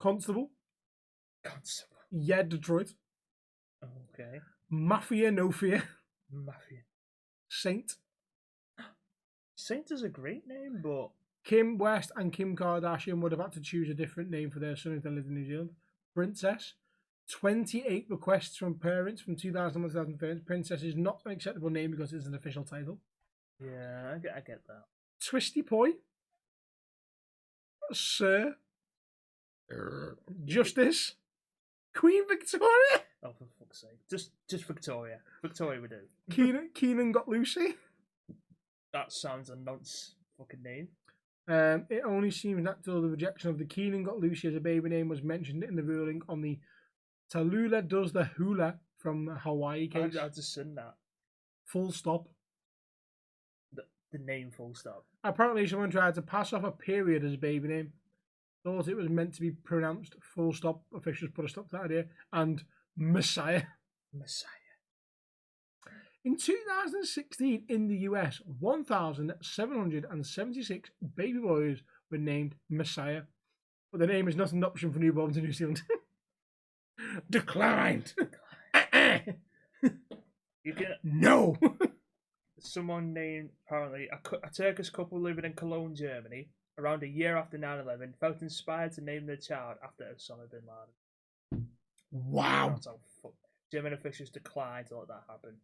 Constable. Constable. Yeah, Detroit. Okay. Mafia, no fear. Mafia. Saint. Saint is a great name, but Kim West and Kim Kardashian would have had to choose a different name for their son if they lived in New Zealand. Princess. 28 requests from parents from 2001 to 2005. Princess is not an acceptable name because it's an official title. yeah, I get that. Twisty Poi. Sir. Justice. Queen Victoria. Oh, for fuck's sake. Just Victoria. Victoria would do. Keenan got Lucy. That sounds a nonce fucking name. It only seems natural the rejection of the Keenan got Lucy as a baby name was mentioned in the ruling on the Tallulah does the hula from the Hawaii case. I've just seen that. Full stop. The name full stop. Apparently someone tried to pass off a period as a baby name. Thought it was meant to be pronounced full stop. Officials put a stop to that idea. And Messiah. Messiah. In 2016, in the US, 1,776 baby boys were named Messiah. But the name is not an option for newborns in New Zealand. Declined. You can No. someone named apparently a Turkish couple living in Cologne, Germany, around a year after 9/11, felt inspired to name their child after Osama bin Laden. Wow. That's how German officials declined to let that happen.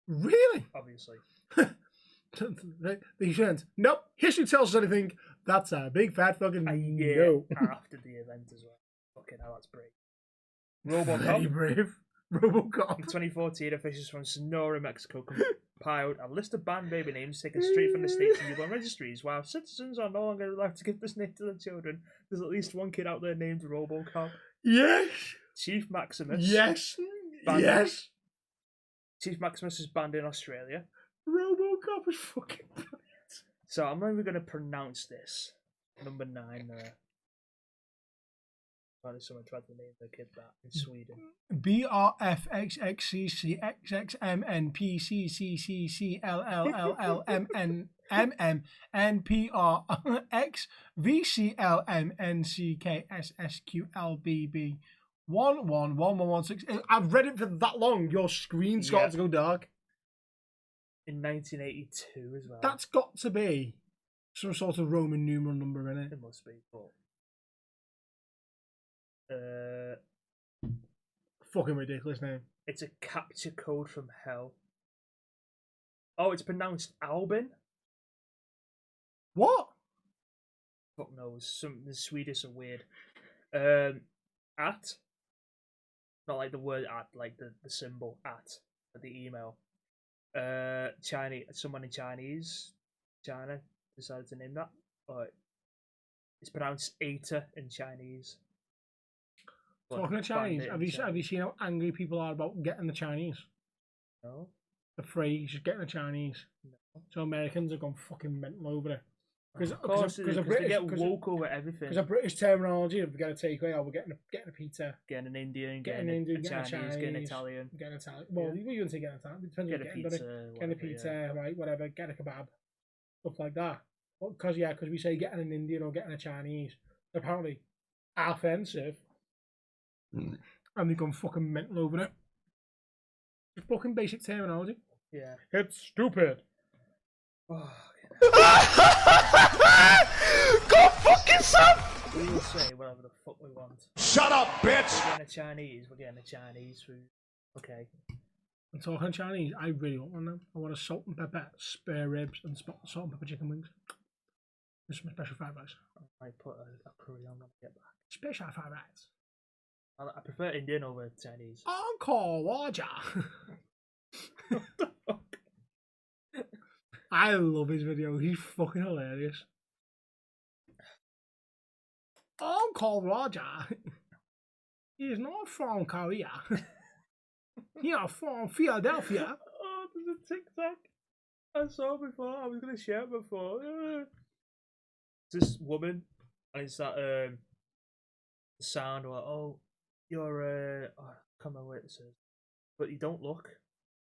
Really? Obviously. They shouldn't. Nope. History tells us anything. That's a big fat fucking A year no. after the event as well. Fucking hell, that's brave. Very RoboCop. brave. RoboCop. In 2014, officials from Sonora, Mexico, compiled a list of banned baby names taken straight from the state's newborn registries. While citizens are no longer allowed to give this name to their children, there's at least one kid out there named RoboCop. Yes. Chief Maximus. Yes. Banned. Yes. Chief Maximus is banned in Australia. RoboCop is fucking brilliant. So I'm not even going to pronounce this. Number 9 there. Apparently someone tried to name their kid that in Sweden. BRFXXCCCLLLMNPCCCCLMNCKSSQLBB 111116. I've read it for that long. Your screen's got to go dark. In 1982 as well. That's got to be some sort of Roman numeral number in it. It must be, but Fucking ridiculous name. it's a capture code from hell. Oh, it's pronounced Albin? What? Fuck knows. The Swedish are weird. At. Not like the word at, like the symbol at the email. Chinese. Someone in China decided to name that. It's pronounced Eta in Chinese. Talking of Chinese, have you seen how angry people are about getting the Chinese? No. The phrase getting the Chinese. No. So Americans have gone fucking mental over it. Of course, because they get woke over everything. Because of British terminology, if we get a takeaway, we're getting a pizza. Getting an Indian, Getting an Indian, a Chinese, getting an Italian. Getting Italian. Well, you wouldn't say getting Italian. It depends Get what a you're getting. pizza. Get a pizza, right? Whatever. Get a kebab. Stuff like that. Because we say getting an Indian or getting a Chinese. Apparently, offensive. And they've gone fucking mental over it. It's fucking basic terminology. Yeah. It's stupid. Oh, Go fuck yourself! we will say whatever the fuck we want. Shut up, bitch! We're getting a Chinese. We're getting a Chinese food. Okay. I'm talking Chinese. I really want one now. I want a salt and pepper spare ribs and salt and pepper chicken wings. With some special fried rice. I put a curry on when I get back. Special fried rice. I prefer Indian over Chinese. Encore Roger. I love his video. He's fucking hilarious. Uncle Roger. He's not from Korea. He's from Philadelphia. Oh, there's a TikTok I saw before. I was going to share it before. This woman, and it's that the sound, or oh, you're I can't remember what it says, but you don't look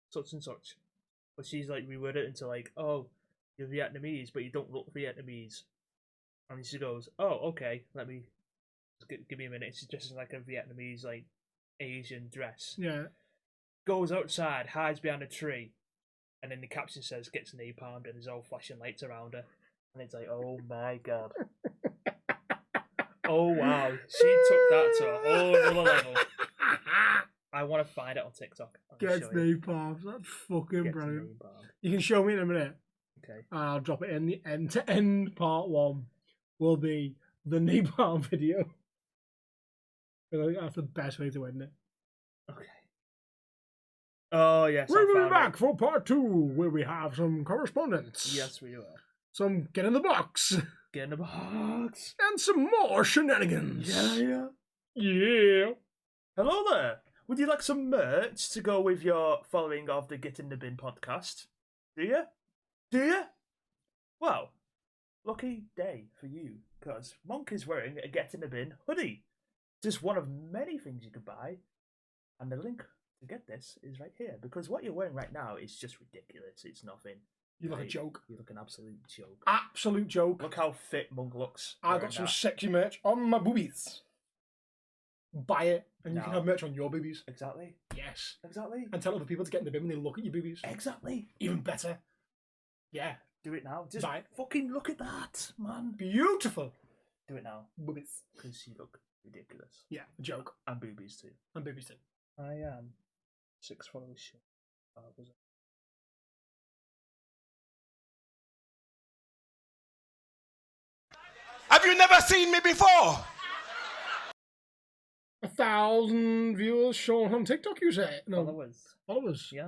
such and such. But she's like reworded it into like, oh, you're Vietnamese, but you don't look Vietnamese. And she goes, oh, okay, let me give me a minute. She's dressed in like a Vietnamese like Asian dress. Yeah. Goes outside, hides behind a tree, and then the caption says gets napalmed, and there's all flashing lights around her. And it's like, oh my god. Oh wow, she took that to a whole other level. I want to find it on TikTok. Gets napalm. That's fucking Gets brilliant. napalmed. You can show me in a minute. Okay. And I'll drop it in. The end to end part 1 will be the napalm video. I think that's the best way to end it. Okay. Oh yes. We will be back for part 2, where we have some correspondence. Yes, we will. Some get in the box. Get in the box. And some more shenanigans. Yeah. Yeah. Hello there. Would you like some merch to go with your following of the Get in the Bin podcast? Do you? Do you? Well, lucky day for you, because Monk is wearing a Get in the Bin hoodie. Just one of many things you could buy. And the link to get this is right here, because what you're wearing right now is just ridiculous. It's nothing. You look a joke. You look an absolute joke. Absolute joke. Look how fit Monk looks. I got some sexy merch on my boobies. Buy it, and you can have merch on your boobies. Exactly. Yes. Exactly. And tell other people to get in the bin when they look at your boobies. Exactly. Even better. Yeah. Do it now. Just buy it. Fucking look at that, man. Beautiful. Do it now. Boobies. Because you look ridiculous. Yeah, a joke. And boobies too. And boobies too. I am 6 followers short. Was it? Have you never seen me before? 1,000 viewers shown on TikTok, you say? No. Followers. Yeah.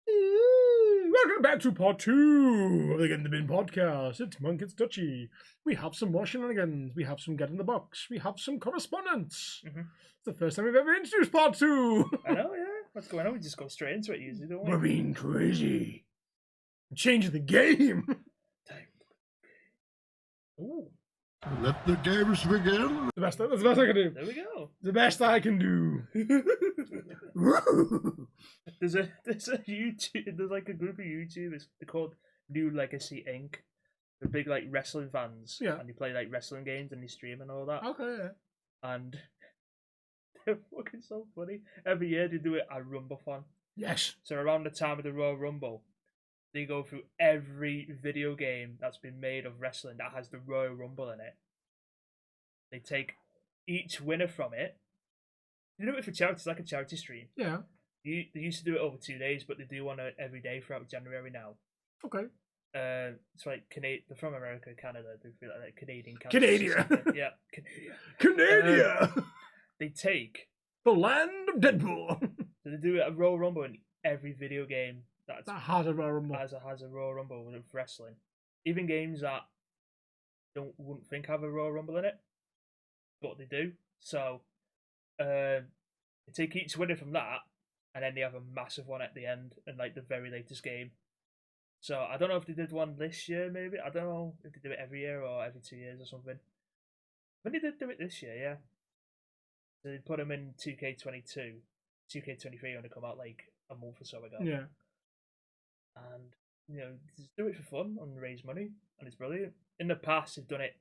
Welcome back to part 2 of the Get in the Bin podcast. It's Monk, it's Dutchy. We have some more shenanigans. We have some Get in the Box. We have some correspondence. Mm-hmm. It's the first time we've ever introduced part 2. I know, yeah. What's going on? We just go straight into it usually, don't we? We're being crazy. Changing the game. Ooh. Let the games begin. That's the best I can do. There we go. The best I can do. There's a YouTube. There's like a group of YouTubers. They're called New Legacy Inc. They're big like wrestling fans. Yeah. And they play like wrestling games and they stream and all that. Okay. Yeah. And they're fucking so funny. Every year they do it at Rumble-thon. Yes. So around the time of the Royal Rumble, they go through every video game that's been made of wrestling that has the Royal Rumble in it. They take each winner from it. They do it for charity. It's like a charity stream. Yeah. They used to do it over 2 days, but they do one every day throughout January now. Okay. It's like they're from America, Canada. They feel like Canadian. Canada. Yeah, Canada. They take the land of Deadpool. So they do a Royal Rumble in every video game that has a Royal Rumble. Has a Royal Rumble with wrestling. Even games that wouldn't think have a Royal Rumble in it, but they do. So they take each winner from that, and then they have a massive one at the end, and like the very latest game. So I don't know if they did one this year, maybe. I don't know if they do it every year or every 2 years or something. But they did do it this year, yeah. So they put them in 2K22. 2K23 only come out like a month or so ago. Yeah. And, you know, just do it for fun and raise money, and it's brilliant. In the past, they've done it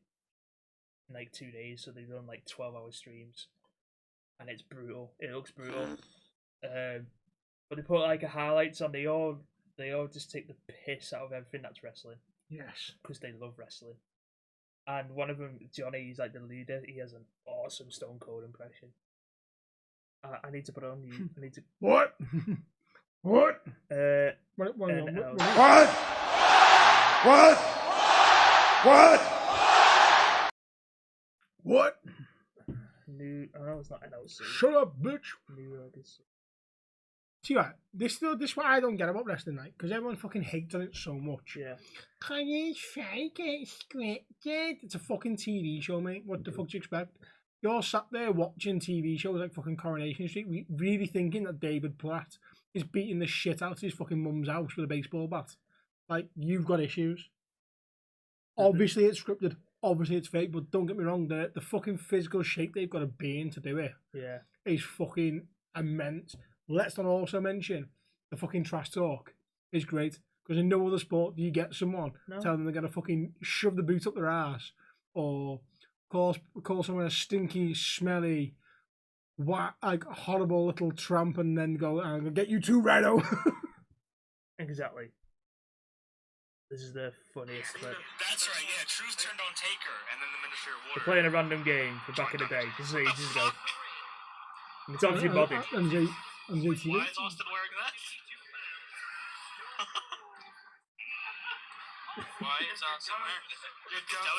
in like 2 days, so they've done like 12-hour streams, and it's brutal. It looks brutal. But they put like a highlights on. They all just take the piss out of everything that's wrestling. Yes. Because they love wrestling. And one of them, Johnny, he's like the leader. He has an awesome Stone Cold impression. I need to put it on you. I need to. What? What? What? What? What? What? New. Oh no, it's not NLC. Shut up, bitch. New Legacy. See what? This is what I don't get about wrestling, like, because everyone fucking hates on it so much. Yeah. Can you fake it scripted? It's a fucking TV show, mate. What the fuck do you expect? You're sat there watching TV shows like fucking Coronation Street, really thinking that David Platt is beating the shit out of his fucking mum's house with a baseball bat. Like, you've got issues. Obviously, it's scripted. obviously it's fake, but don't get me wrong, the fucking physical shape they've got to be in to do it Yeah. is fucking immense. Let's not also mention the fucking trash talk is great, because in no other sport do you get someone telling them they're going to fucking shove the boot up their ass or call someone a stinky, smelly, like horrible little tramp and then go, I'm going to get you too, Rhino. Exactly. This is the funniest clip. That's right, yeah. Truth turned on Taker, and then the Ministry of Water. They're playing a random game from back in the day. This is ages ago. And it's obviously modded. Why is Austin wearing that? Why is Austin wearing that? That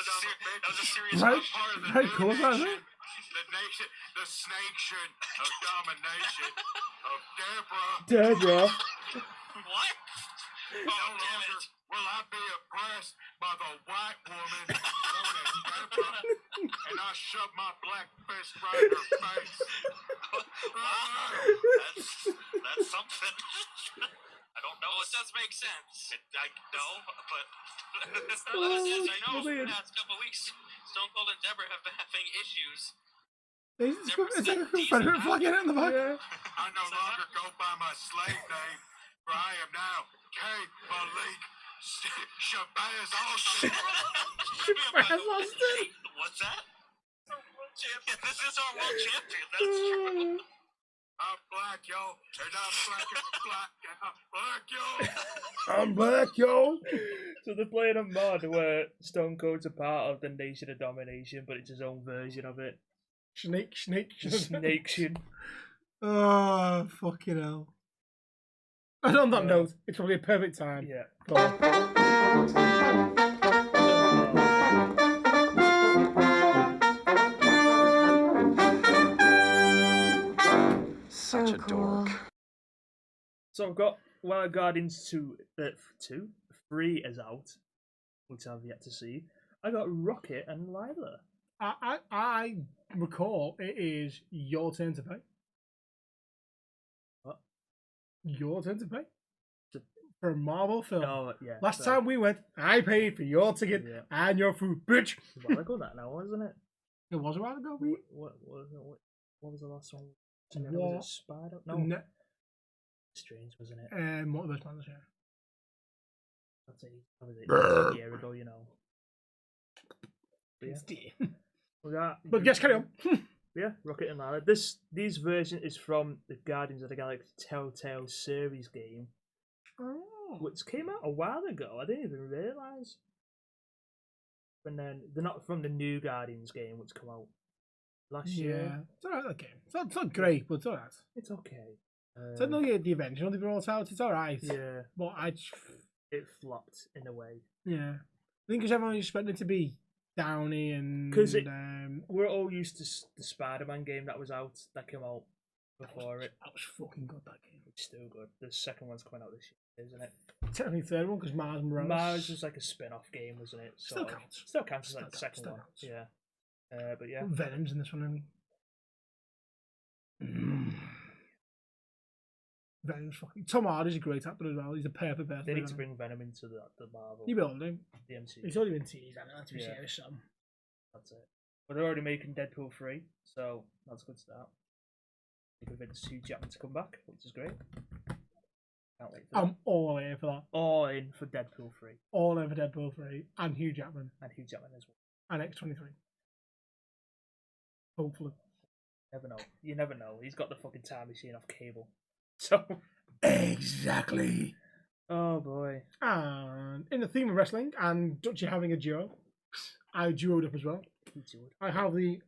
was a serious Right, part of the very cool, isn't it? The snakeship of domination of Deborah. Deborah. What? No longer will I be oppressed by the white woman known as Deborah, and I shove my black fist right in her face. Wow, that's something. I don't know. It does make sense. I know, but I know for the past couple of weeks, Stone Cold and Deborah have been having issues. It's like a Confederate flag in it in the back. I no longer go by my slave name, for I am now K. Malik Shabazz Austin. Shabazz Austin. What's that? World champion. This is our world champion. That's true. I'm black, yo, and I'm black, yo. I'm black, yo. So they're playing a mod where Stone Cold's a part of the Nation of Domination, but it's his own version of it. Snaketion. Oh, fucking hell. And on that note, it's probably a perfect time. Yeah. Such a dork. So I've got Wild Guardians 3 is out, which I've yet to see. I got Rocket and Lila. I recall it is your turn to pay. What? Your turn to pay? For a Marvel film. Oh, yeah. Last time we went, I paid for your ticket and your food, bitch. It's a while ago that now, wasn't it? It was a while ago, What was the last one? What? Was it Spider? No. Strange, wasn't it? Multiverse Madness, yeah. That's a year ago, you know. But yeah. But yes, carry on. Yeah, Rocket and Lila. These version is from the Guardians of the Galaxy Telltale series game, which came out a while ago. I didn't even realise. And then they're not from the new Guardians game, which came out last year. It's alright, that game. It's not great, but it's alright. It's okay. So no, the Avengers when they brought out, it's alright. Yeah. But it flopped in a way. Yeah. I think because everyone was expecting it to be Downey and... Because we're all used to the Spider-Man game that was out, that came out before it. That was fucking good, that game. It's still good. The second one's coming out this year, isn't it? Technically third one, because Mars Morales. Mars was like a spin-off game, wasn't it? Still counts. Still counts as like the second one. Counts. Yeah. But yeah. Venom's in this one, isn't he? Venom's fucking... Tom Hardy's a great actor as well. He's a perfect person. They need to bring Venom into the Marvel. You will do. The MCU. It's already been teased, I have to be serious, so. That's it. But they're already making Deadpool 3, so that's a good start. They convinced Hugh Jackman to come back, which is great. Can't wait for that. I'm all in for that. All in for Deadpool 3. All in for Deadpool 3. And Hugh Jackman. And Hugh Jackman as well. And X-23. Hopefully. Never know. You never know. He's got the fucking time machine off Cable. So... Exactly. Oh boy. And in the theme of wrestling and Dutchy having a duo, I duoed up as well. I have the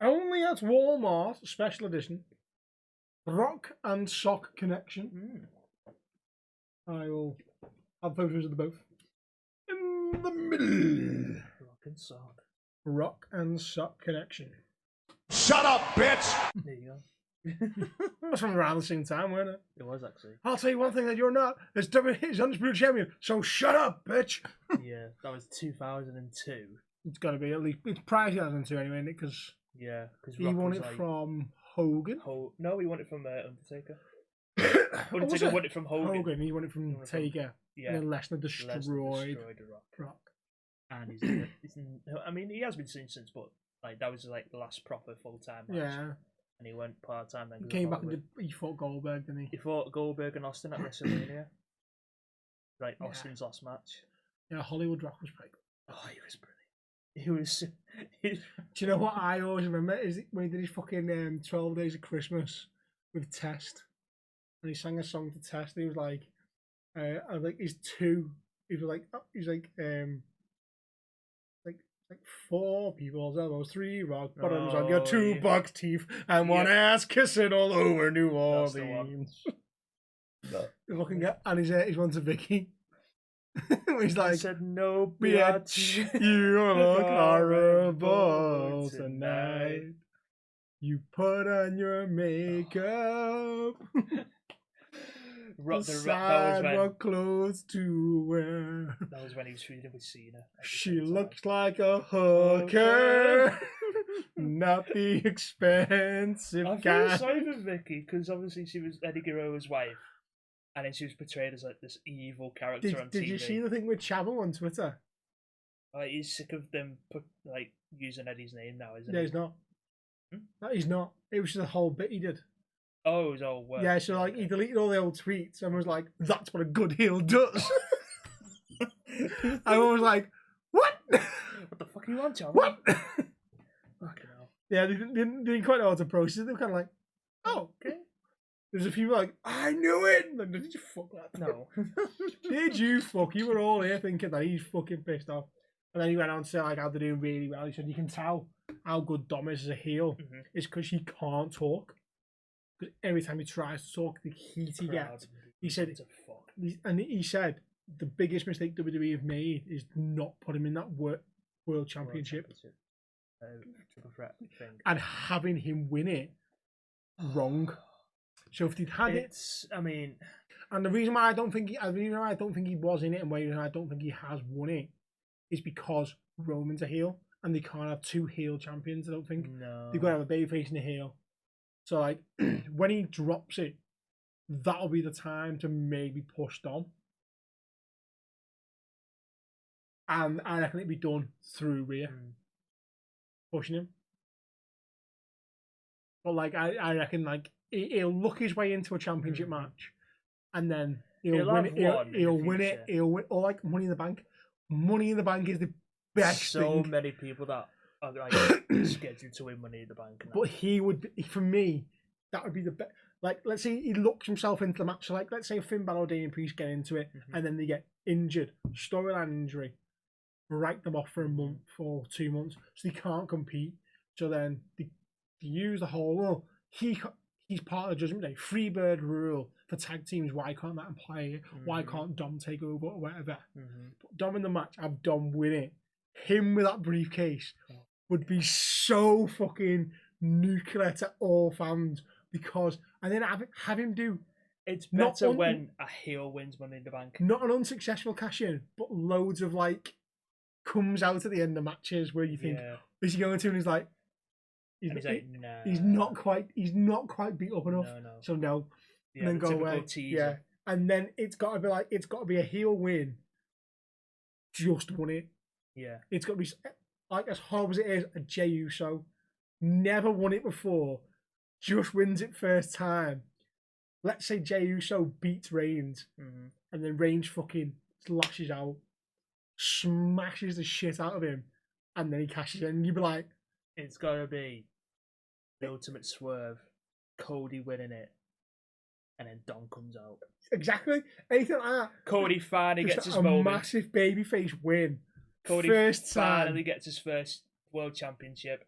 only at Walmart special edition Rock and Sock Connection. I will have photos of the both. In the middle. Rock and Sock. Rock and Sock Connection. Shut up, bitch! There you go. That's from around the same time, wasn't it? It was actually. I'll tell you one thing that you're not. It's WWE's Undisputed Champion, so shut up, bitch! Yeah, that was 2002. It's got to be at least... It's prior to 2002 anyway, isn't it? Because he won it from Hogan. No, he won it from Undertaker. Undertaker won it from Hogan. He won it from Taker. Yeah. And then Lesnar destroyed Rock. and I mean, he has been seen since, but like that was like the last proper full time match. Yeah. And he went part time then. He came back and he fought Goldberg, didn't he? He fought Goldberg and Austin at WrestleMania. Right, Austin's last match. Yeah, Hollywood Rock was pretty good. Oh, he was brilliant. He was. Do you know what I always remember is when he did his fucking 12 Days of Christmas with Test, and he sang a song to Test. And he was like, he's two. He was like 4 people's elbows, 3 rock bottoms on your 2 bucks teeth, and 1 ass kissing all over New Orleans. The fucking guy, and he's one to Vicky. He's like, he said, "No, bitch, you look horrible tonight. You put on your makeup. Decide what clothes to wear." That was when he was feuding with Cena. She looks like a hooker, not the expensive guy. I feel sorry for Vicky because obviously she was Eddie Guerrero's wife, and then she was portrayed as like this evil character on TV. Did you see the thing with Chavo on Twitter? Like, he's sick of them like using Eddie's name now, isn't he? No, he's not. No, he's not. It was just a whole bit he did. Oh, it was all work. Yeah, so like he deleted all the old tweets and was like, "That's what a good heel does." I was like, "What? What the fuck are you on, Chavo? What?" Fucking hell. Yeah, they didn't quite know how to process it. They were kind of like, "Oh, okay." There's a few like, "I knew it." Like, did you fuck that? No. Did you fuck? You were all here thinking that he's fucking pissed off. And then he went on to say like how they're doing really well. He said you can tell how good Dom is as a heel. It's because he can't talk. Because every time he tries to talk, the heat he gets. He said, he said the biggest mistake WWE have made is not put him in that world championship Triple threat thing. and having him win it wrong. So if they'd had it, I mean, and the reason why I don't think he was in it, and why I don't think he has won it, is because Roman's a heel, and they can't have 2 heel champions. I don't think they've got to have a babyface and a heel. So like when he drops it, that'll be the time to maybe push Dom. And I reckon it'd be done through Rhea. Pushing him. But like I reckon like he'll look his way into a championship match and then he'll win it. He'll win it. Or like Money in the Bank. Money in the Bank is the best thing. So many people that are like scheduled to win Money in the Bank. But he would, for me, that would be the best. Like, let's say he looks himself into the match. So like, let's say Finn Balor, Damian Priest get into it, and then they get injured, storyline injury, write them off for a month or 2 months, so they can't compete. So then they use the whole, he's part of the Judgment Day free bird rule for tag teams. Why can't that apply? Why can't Dom take over or whatever? But Dom in the match, have Dom win it. Him with that briefcase would be so fucking nuclear to all fans because, and then have him do. It's better when a heel wins Money in the Bank. Not an unsuccessful cash in, but loads of like comes out at the end of matches where you think, is he going to? And he's like, nah. He's not quite beat up enough. No. So no. Yeah, and then go away. Teaser. Yeah. And then it's got to be a heel win. Just won it. Yeah. It's got to be like as hard as it is. A Jey Uso never won it before. Just wins it first time. Let's say Jey Uso beats Reigns, and then Reigns fucking lashes out, smashes the shit out of him, and then he cashes in. And you'd be like, it's gotta be the ultimate swerve, Cody winning it, and then Dom comes out. Exactly. Anything like that. Cody finally gets his moment. A massive babyface win. Cody first time. finally gets his first world championship.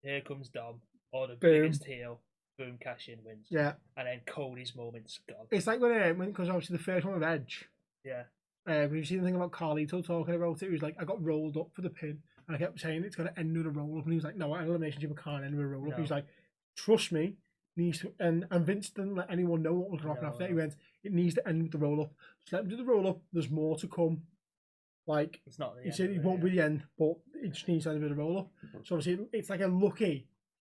Here comes Dom, or the Boom. biggest heel. Boom, cash in, wins. Yeah. And then Cody's moment's gone. It's like when because obviously the first one with Edge. Yeah. When you see the thing about Carlito talking about it, he was like, I got rolled up for the pin. And I kept saying it's going to end with a roll up. And he was like, no, an elimination chamber can't end with a roll up. He was like, trust me. Needs to, and Vince didn't let anyone know what was going to happen after that. He went, it needs to end with the roll up. Just let him do the roll up. There's more to come. Like, it's not the he said it won't be the end, but it just needs to end with a roll up. So obviously, it's like a lucky.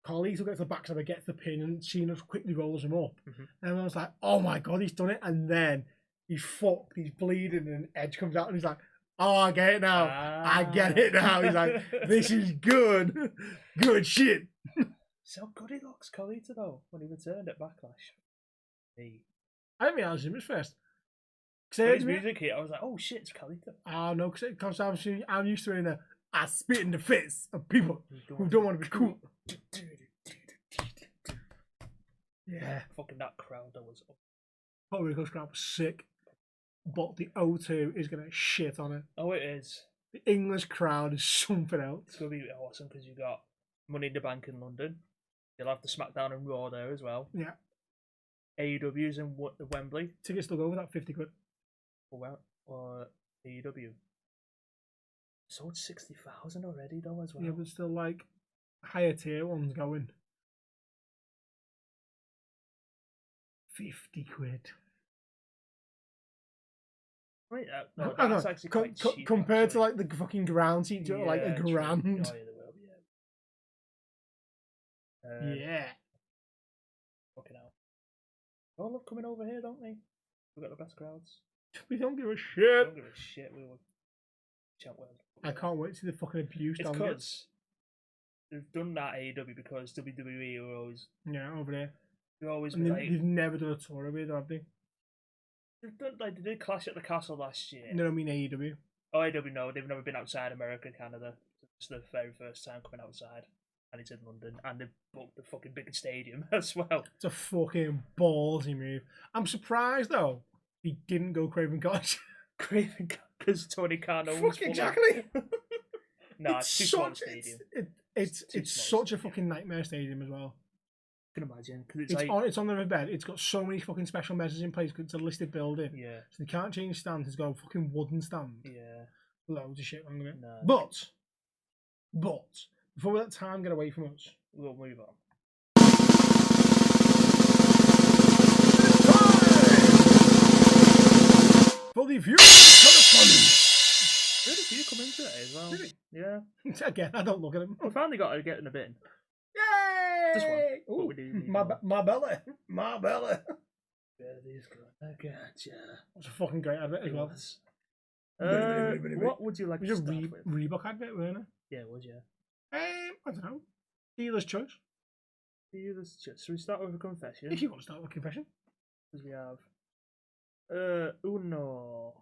Carlito gets the backside, gets the pin, and Cena quickly rolls him up. And everyone's like, oh my God, he's done it. And then he's fucked, he's bleeding, and Edge comes out and he's like, Oh, I get it now. I get it now. He's like, this is good. Good shit. So good he looks, Carlito, though, when he returned at Backlash. Hey. I didn't realize him at first. When his music hit, I was like, oh shit, it's Carlito. Oh, no, because I'm used to it in a, I spit in the face of people who don't want to be cool. Yeah. Fucking that crowd, that was... Puerto Rico's crowd was sick. But the O2 is going to shit on it. Oh, it is. The English crowd is something else. It's going to be awesome because you've got Money in the Bank in London. You'll have the SmackDown and Raw there as well. Yeah. AEW's in Wembley. Tickets still go with that 50 quid. Or AEW. Sold 60,000 already though as well. Yeah, but still like higher tier ones going. 50 quid. Right, no, I that's know. actually quite cheap. Compared actually. to like the fucking ground seats, Yeah, like a true. grand. Oh, yeah, they will, yeah. Yeah. Fucking hell. They all love coming over here, don't they? We've got the best crowds. We don't give a We shit. don't give a shit. We will chat well. I can't wait to see the fucking abuse It's down because they've done that AEW because WWE are always over there. they're always And like they've never done a tour of it, have they? they've done like they did Clash at the Castle last year. No, I mean AEW. Oh, AEW no, they've never been outside America, Canada. It's the very first time coming outside, and it's in London, and they've booked the fucking big stadium as well. It's a fucking ballsy move. I'm surprised though he didn't go Craven Cottage. Craven because Tony Khan owns Fuck exactly. No, it's too small stadium. It's too such small a stadium. fucking nightmare stadium as well. I can imagine because It's on the riverbed. It's got so many fucking special measures in place 'cause it's a listed building. yeah, So they can't change stands. It's got a fucking wooden stand. yeah. Loads of shit wrong with it. No. But before we let time get away from us, We'll move on. for the viewer correspondence. Did a few come in today as well? Really? Yeah. Again, I don't look at them. We finally got to get in a bin. Yay! This one. Ooh, What we do need my, more. my belly. My belly. Betty's gonna get ya. That's a fucking great advert as It well. was. Really. What would you like It to was a start with? Reebok advert, weren't it? Yeah, it was, yeah. I don't know. Dealer's choice. So we start with a confession. If you want to start with a confession. Because we have uno,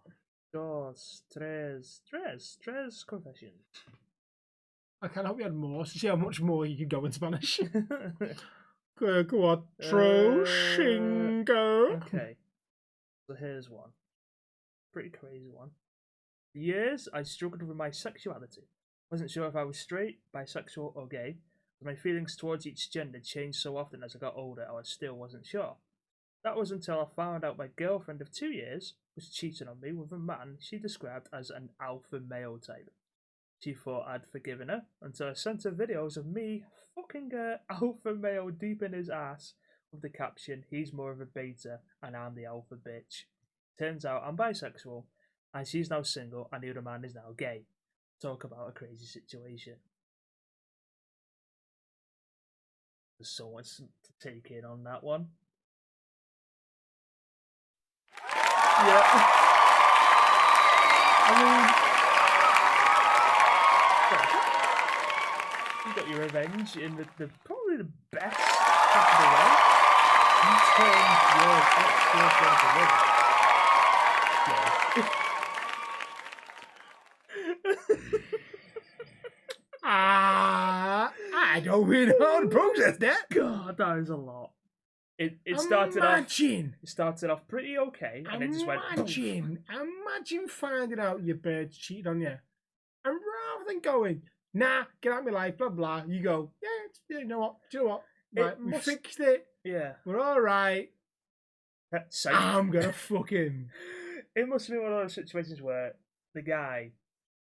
dos, tres confessions. I can't hope you had more to see how much more you could go in Spanish. Cuatro, cinco. Okay. So here's one. Pretty crazy one. For years, I struggled with my sexuality. Wasn't sure if I was straight, bisexual, or gay. My feelings towards each gender changed so often as I got older, I still wasn't sure. That was until I found out my girlfriend of 2 years was cheating on me with a man she described as an alpha male type. She thought I'd forgiven her until I sent her videos of me fucking her alpha male deep in his ass with the caption, "He's more of a beta and I'm the alpha bitch." Turns out I'm bisexual and she's now single and the other man is now gay. Talk about a crazy situation. There's so much to take in on that one. Yeah. You got your revenge in the probably the best possible way. You turned your ex-girlfriend I don't really know how to process that. God, that is a lot. It started off pretty okay, and it just went. Imagine finding out your birds cheated on you, and rather than going, nah, get out of my life, blah blah, you go, yeah, you know what? Do you know what? Right, we fixed it. Yeah, we're all right. I'm gonna fucking. It must be one of those situations where the guy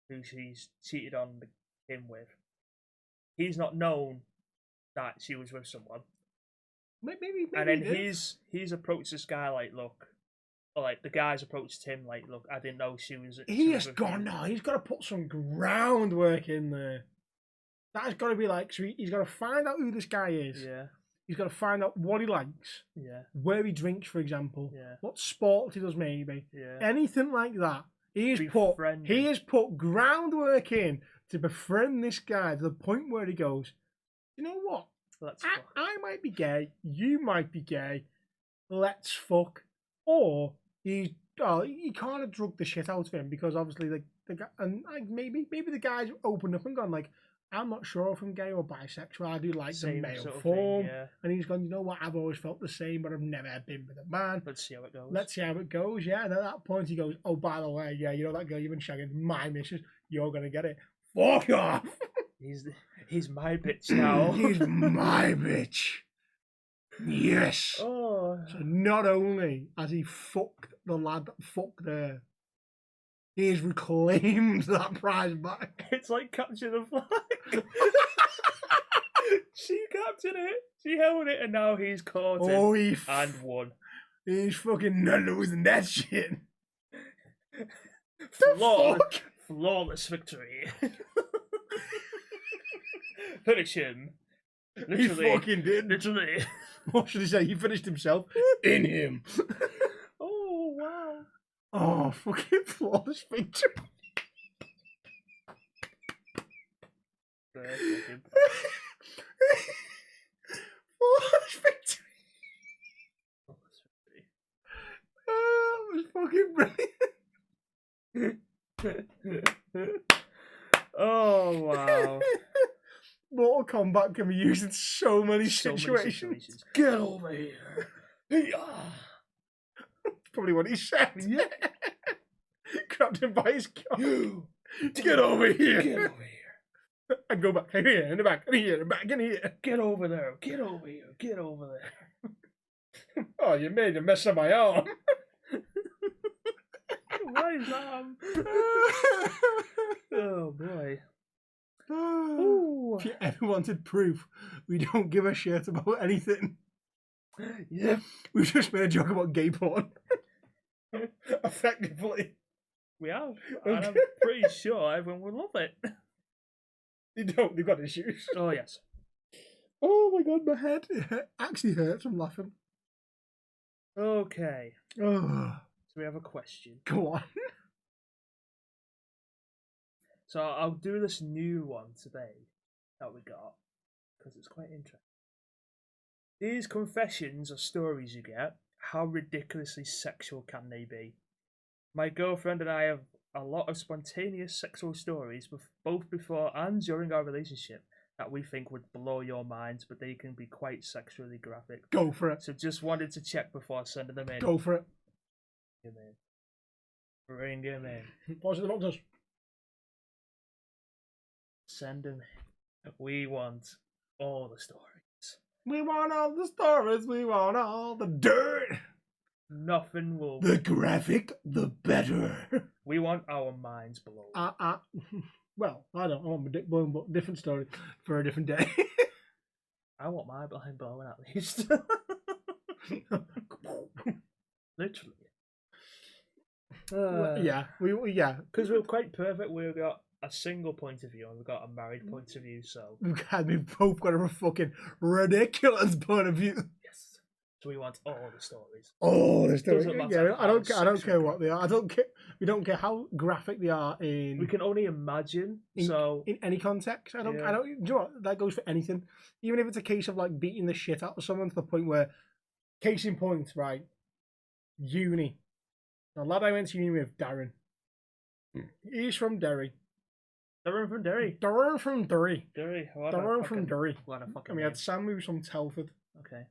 who she's cheated on him with, he's not known that she was with someone. Maybe and then he's approached this guy like, look, or like the guy's approached him like, look, I didn't know she was. He has gone now. He's got to put some groundwork in there. That's got to be like, so he's got to find out who this guy is. Yeah. He's got to find out what he likes. Yeah. Where he drinks, for example. Yeah. What sport he does, maybe. Yeah. Anything like that. He has put groundwork in to befriend this guy to the point where he goes, you know what? I might be gay. You might be gay. Let's fuck. Or he kind of drug the shit out of him because obviously the guy, and like maybe the guy's opened up and gone like, I'm not sure if I'm gay or bisexual. I do like the male form. Thing, yeah. And he's gone, you know what? I've always felt the same, but I've never been with a man. Let's see how it goes. Yeah. And at that point, he goes, oh, by the way, yeah, you know that girl you've been shagging? My missus. You're going to get it. Fuck off. He's my bitch now. He's my bitch. Yes. Oh. So not only has he fucked the lad that fucked her, he has reclaimed that prize back. It's like capture the flag. She captured it. She held it, and now he's caught it and won. He's fucking not losing that shit. Flawless victory. Finish him. Literally, he fucking did. Literally. What should he say? He finished himself in him. Oh, wow. Oh, fucking flawless victory. Flawless victory. Oh, it was fucking brilliant. Oh, wow. Mortal Kombat can be used in so many situations. Get over here. That's probably what he said. Yeah. Grabbed him by his collar. Get over here. Get over here. And go back in here, in the back, in here, back in here. Get over there. Get over here. Get over there. Oh, you made a mess of my arm. Right arm. Oh, boy. If you ever wanted proof, we don't give a shit about anything. Yeah. We've just made a joke about gay porn. Effectively. We have. Okay. And I'm pretty sure everyone would love it. They don't. They've got issues. Oh, yes. Oh, my God. My head actually hurts from laughing. Okay. Oh. So we have a question. Go on. So I'll do this new one today that we got because it's quite interesting. These confessions or stories you get, how ridiculously sexual can they be? My girlfriend and I have a lot of spontaneous sexual stories, both before and during our relationship, that we think would blow your minds, but they can be quite sexually graphic. Go for it. So just wanted to check before sending them in. Go for it. Bring him in. Pause the boxes. Send him in. We want all the stories. We want all the stories. We want all the dirt. Nothing will. The graphic, the better. We want our minds blown. Well, I don't want my dick blown, but different story for a different day. I want my mind blown at least. Literally. Yeah, because we're quite perfect. We've got a single point of view and we've got a married point of view. So we've both got a fucking ridiculous point of view. Yes. So we want all the stories. All the stories. Yeah, I don't care what they are. I don't care. We don't care how graphic they are in. We can only imagine. In any context, I don't. Do you know what? That goes for anything. Even if it's a case of like beating the shit out of someone to the point where, case in point, right? Uni. The lad I went to uni with, Darren. He's from Derry. Darren from Derry. Darren from Derry. Darren from Derry. And we had Sam who's from Telford. Okay.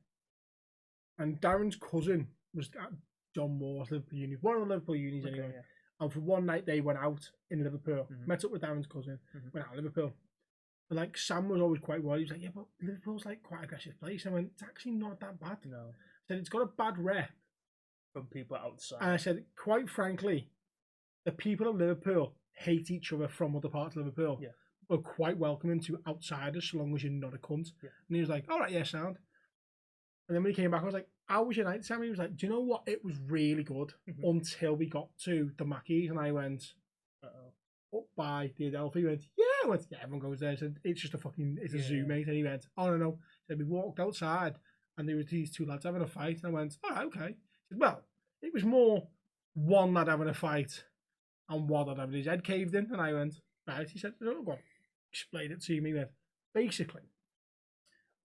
And Darren's cousin was at John Moore's Liverpool Uni. One of the Liverpool unis anyway. Yeah. And for one night they went out in Liverpool. Mm-hmm. Met up with Darren's cousin. Mm-hmm. Went out to Liverpool. And like Sam was always quite worried. He was like, yeah, but Liverpool's like quite an aggressive place. I went, it's actually not that bad. No. I said, it's got a bad rep. From people outside. And I said, quite frankly, the people of Liverpool hate each other from other parts of Liverpool. Yeah. We're quite welcoming to outsiders so long as you're not a cunt. Yeah. And he was like, all right, yeah, sound. And then when he came back, I was like, how was your night, Sam? He was like, do you know what? It was really good until we got to the Mackies. And I went, up by the Adelphi. He went, yeah. I went, yeah, everyone goes there. I said, it's just a zoo, mate. And he went, oh, no. He said, we walked outside and there were these two lads having a fight. And I went, all right, okay. He said, well, it was more one lad having a fight and what had his head caved in. And I went, right. He said, oh, go on. Explain it to me. Then basically,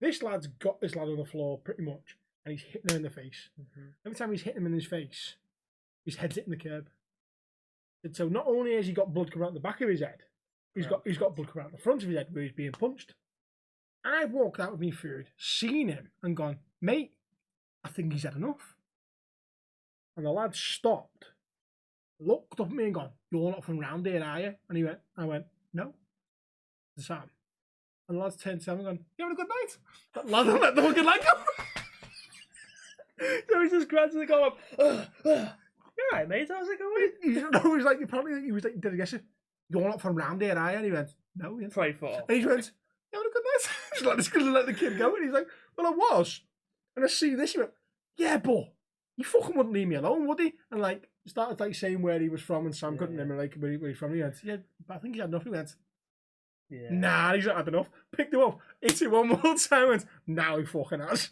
this lad's got this lad on the floor pretty much, and he's hitting him in the face. Every time he's hitting him in his face, his head's hitting the curb. And so not only has he got blood coming out the back of his head, he's got blood coming out the front of his head where he's being punched. I've walked out with me food, seen him, and gone, mate, I think he's had enough. And the lad stopped, looked up at me and gone, you're not from round here, are you? And I went, no. To Sam. And the lads turned to Sam and gone, you having a good night? That lad let the fucking lad go. So he's just gradually going up, You alright, mate? How's it going? he was like, did I guess it? You're not from round here, are you? And he went, no. He went, Pray for. and he went, you having a good night? He's like, just going to let the kid go. And he's like, well, I was. And I see this. He went, yeah, but he fucking wouldn't leave me alone, would he? And like, started like saying where he was from, and Sam couldn't remember like where he's from. He went, yeah, but I think he had enough. He went, nah, he's not had enough. Picked him up, hit him one more time, went, now he fucking has.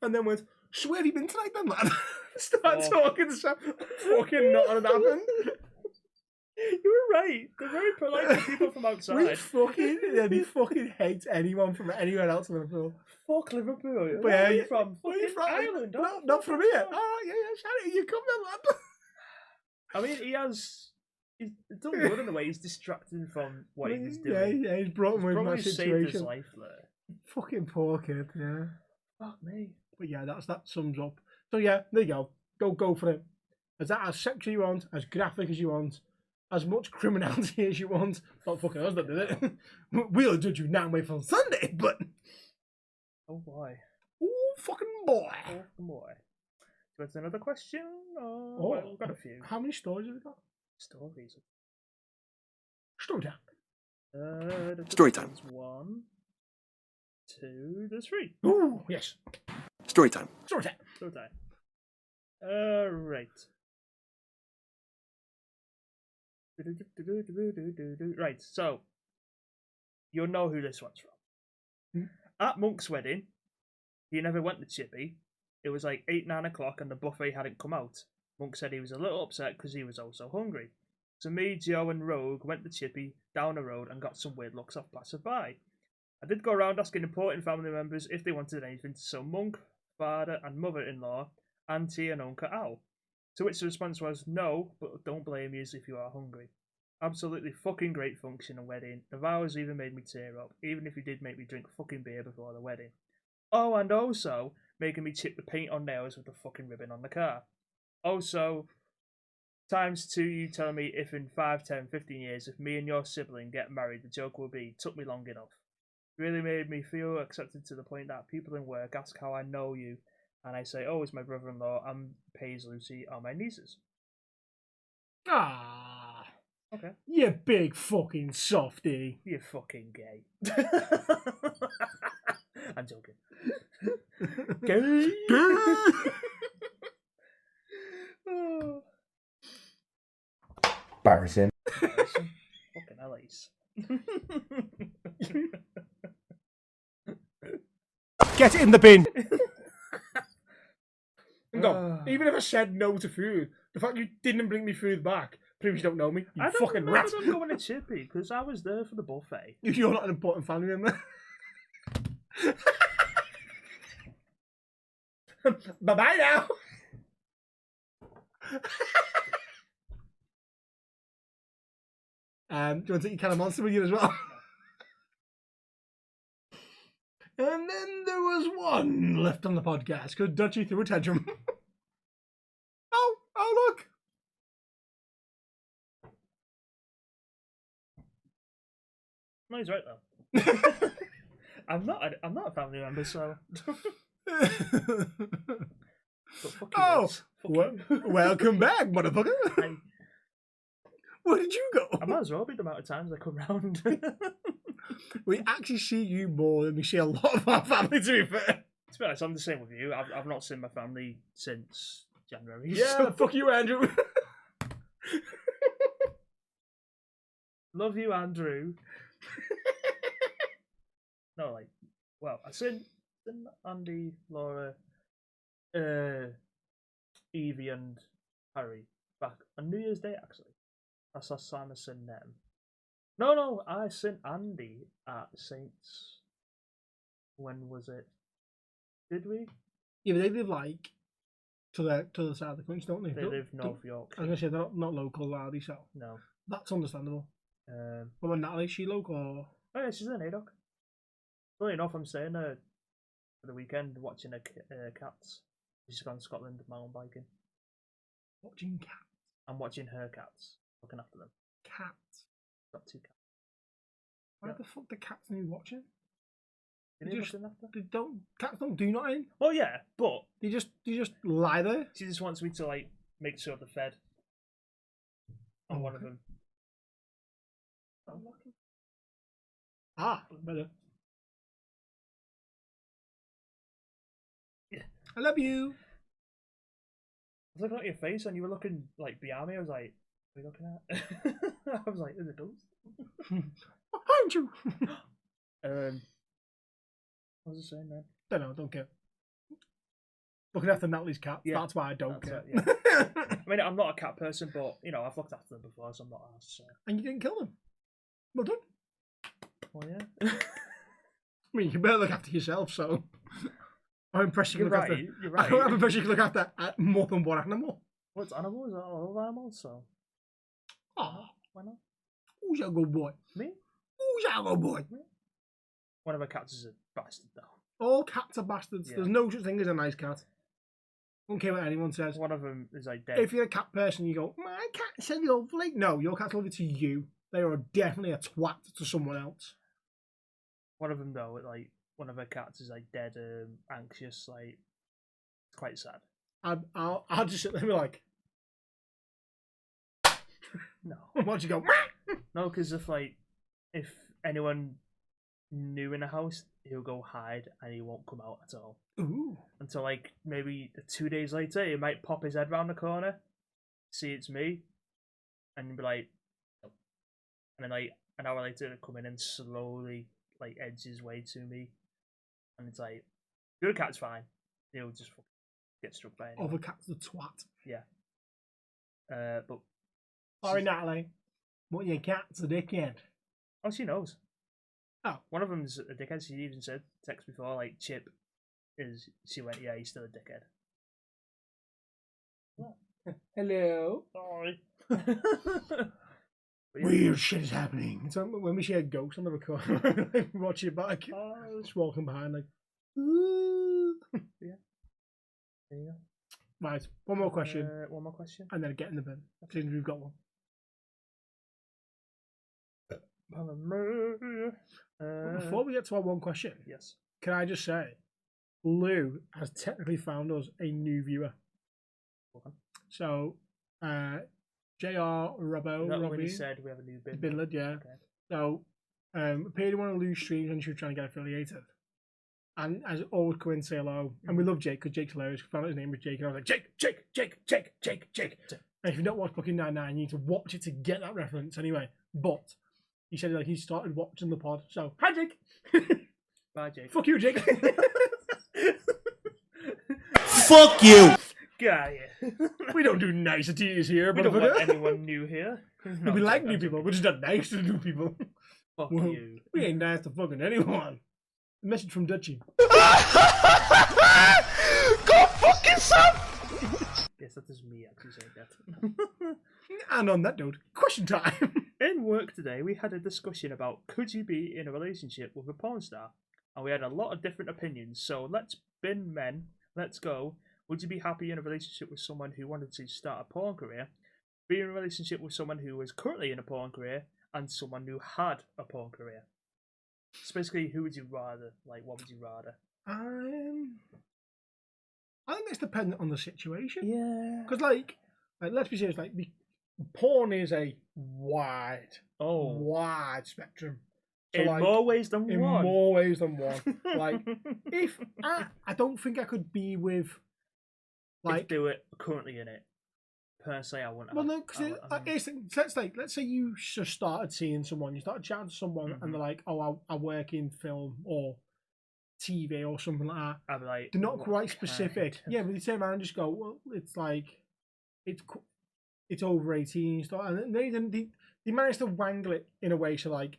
And then went, so where have you been tonight then, lad? Start talking to Sam. Fucking nothing had happened. You were right. They're very polite to people from outside. They fucking hate anyone from anywhere else in Liverpool. Fuck Liverpool. But Where are you from? Where are you from? Ireland. No, not from here. Oh, yeah, Shannon, you come then, lad. I mean, he's done good in the way he's distracting from what he was doing. Yeah, he's brought him in that Saved his situation. life there. Fucking poor kid, yeah. Fuck me. But yeah, that sums up. So yeah, there you go. Go for it. As sexy you want, as graphic as you want, as much criminality as you want. Not fucking us that did it. We'll judge you now wait for Sunday, but Oh boy. oh fucking boy. Oh boy. So that's another question? Oh, we've got a few. How many stories have we got? Stories. Story time. Story time. There's 1, 2, there's 3. Ooh, yes. Story time. Story time. Story time. Right. Right, so you'll know who this one's from. At Monk's wedding, he never went to Chippy. It was like 8, 9 o'clock and the buffet hadn't come out. Monk said he was a little upset because he was also hungry. So me, Joe and Rogue went to Chippy down the road and got some weird looks off passerby. I did go around asking important family members if they wanted anything to show Monk, father and mother-in-law, auntie and Uncle Al. To which the response was, no, but don't blame you if you are hungry. Absolutely fucking great function and wedding. The vows even made me tear up, even if you did make me drink fucking beer before the wedding. Oh, and also making me chip the paint on nails with the fucking ribbon on the car. Also, ×2 you telling me if in 5, 10, 15 years, if me and your sibling get married, the joke will be, took me long enough. Really made me feel accepted to the point that people in work ask how I know you, and I say, oh, it's my brother-in-law, and Paige Lucy are my nieces. Ah. Okay. You big fucking softy. You're fucking gay. I'm joking. Gay. Oh. Embarrassing. Fucking Alice. Get it in the bin. Go. Even if I said no to food, the fact you didn't bring me food back proves you don't know me. You I don't fucking remember rat. them going to Chippy because I was there for the buffet. You're not an important family member. Bye bye now. Do you want to take your can of Monster with you as well? And then there was one left on the podcast because Dutchy threw a tantrum. Oh, look. No, he's right though. I'm not a family member, so. Welcome back, motherfucker. Where did you go? I might as well be the amount of times I come round. We actually see you more than we see a lot of our family, to be fair. To be honest, I'm the same with you. I've not seen my family since January. Yeah, so. fuck you, Andrew. Love you, Andrew. No, like, well, I seen Andy, Laura, Evie, and Harry back on New Year's Day actually. I saw Samus and No, I seen Andy at Saints. When was it? Did we? Yeah, but they live like to the side of the country, don't they? They live North York. I was gonna say they're not local, are they? So No. that's understandable. What about Natalie? Is she local? Or... Oh yeah, she's in ADOC. Funny enough, I'm saying for the weekend watching cats. She's gone to Scotland mountain biking. Watching cats. I'm watching her cats, looking after them. Cats. Got 2 cats. Why the fuck the cats need watching? Looking after? Cats don't do nothing. Oh yeah, but they just lie there. She just wants me to like make sure they're fed. On one of them. Better. Yeah. I love you. I was looking at your face and you were looking like behind me. I was like, what are you looking at? I was like, is it those? Behind you. What was I saying then? Don't care. Looking after Natalie's cat. Yeah, that's why I don't care. It, yeah. I mean, I'm not a cat person, but you know, I've looked after them before, so I'm not asked. So. And you didn't kill them. Well done. Well, yeah. I mean, you better look after yourself. So I'm impressed you can look after. You're right. I'm impressed you can look after more than one animal. What's animals? I love animals, so. Oh, why not? Who's your good boy? Me? Who's your good boy? Me? One of our cats is a bastard, though. All cats are bastards. Yeah. There's no such thing as a nice cat. Don't care what anyone says. One of them is like dead. If you're a cat person, you go, my cat's so lovely. No, your cat's lovely to you. They are definitely a twat to someone else. One of them, though, like, one of our cats is like dead, anxious, like, it's quite sad. I'll just sit there and be like, no. Why'd you go? No, because if anyone new in the house, he'll go hide and he won't come out at all. Ooh. Until like maybe 2 days later, he might pop his head round the corner, see it's me, and be like, oh. And then like an hour later, he'll come in and slowly like edge his way to me, and it's like, your cat's fine. He'll just get struck by anyone. Other cat's the twat. Yeah. But sorry, Natalie. What your cat's a dickhead. Oh, she knows. Oh. One of them's a dickhead. She even said text before, like, Chip is. She went, yeah, he's still a dickhead. What? Hello. Sorry. Weird shit is happening. It's like when we see a ghost on the recorder, like, watch it back. Just walking behind, like, ooh. Yeah. There you go. Right, one more question. One more question. And then get in the bin. Since we've got one. Before we get to our one question, yes, can I just say, Lou has technically found us a new viewer. Okay. So, JR Robbo, when he said we have a new bin. Binlid, yeah. Okay. So, appeared in one of Lou's streams when she was trying to get affiliated. And as always, come in and say hello. And we love Jake because Jake's hilarious. We found out his name was Jake, and I was like, Jake. And if you've not watched Brooklyn Nine-Nine, you need to watch it to get that reference anyway. But he said like he started watching the pod. So, hi, Jake. Bye, Jake. Fuck you, Jake. Fuck you. Yeah. We don't do niceties here. We don't want anyone new here. We like new people. We're just not nice to new people. Fuck you. We ain't nice to fucking anyone. A message from Dutchy. Go fuck yourself. Guess that is me actually saying that. And on that note, question time. In work today, we had a discussion about could you be in a relationship with a porn star? And we had a lot of different opinions. So let's bin men. Let's go. Would you be happy in a relationship with someone who wanted to start a porn career? Be in a relationship with someone who is currently in a porn career and someone who had a porn career? So basically, who would you rather? Like, what would you rather? I think it's dependent on the situation. Yeah. Because, like, let's be serious. Like, porn is a wide spectrum. So, in more ways than in one. In more ways than one. Like, if I don't think I could be with, like, if they were currently in it. Personally, I wouldn't. Well, no, because let's say you just started seeing someone, you started chatting to someone, and they're like, "Oh, I work in film or TV or something like that." I'd be like, they're not quite specific. Yeah, but you turn around and just go, "Well, it's like, it's over 18 stuff, and they managed to wangle it in a way so like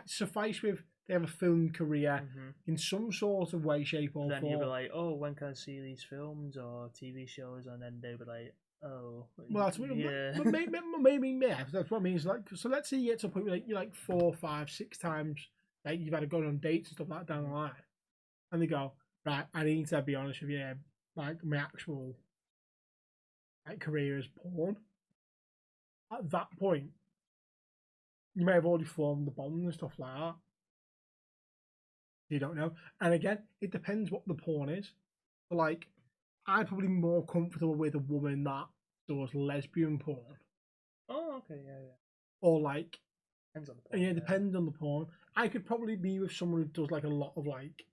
suffice with they have a film career in some sort of way, shape, or then form. you'll be like, oh, when can I see these films or TV shows? And then they'll be like, oh, well, that's yeah. maybe that's what I mean. Like, so let's say you get to a point where like, you're like 4, 5, 6 times, like you've had to go on dates and stuff like that down the line, and they go, right, I need to be honest with you, like my actual like career is porn. At that point, you may have already formed the bond and stuff like that. You don't know. And again, it depends what the porn is. But like, I'm probably more comfortable with a woman that does lesbian porn. Oh, okay, yeah. Or like, depends on the porn. Yeah, it depends on the porn. I could probably be with someone who does like a lot of like,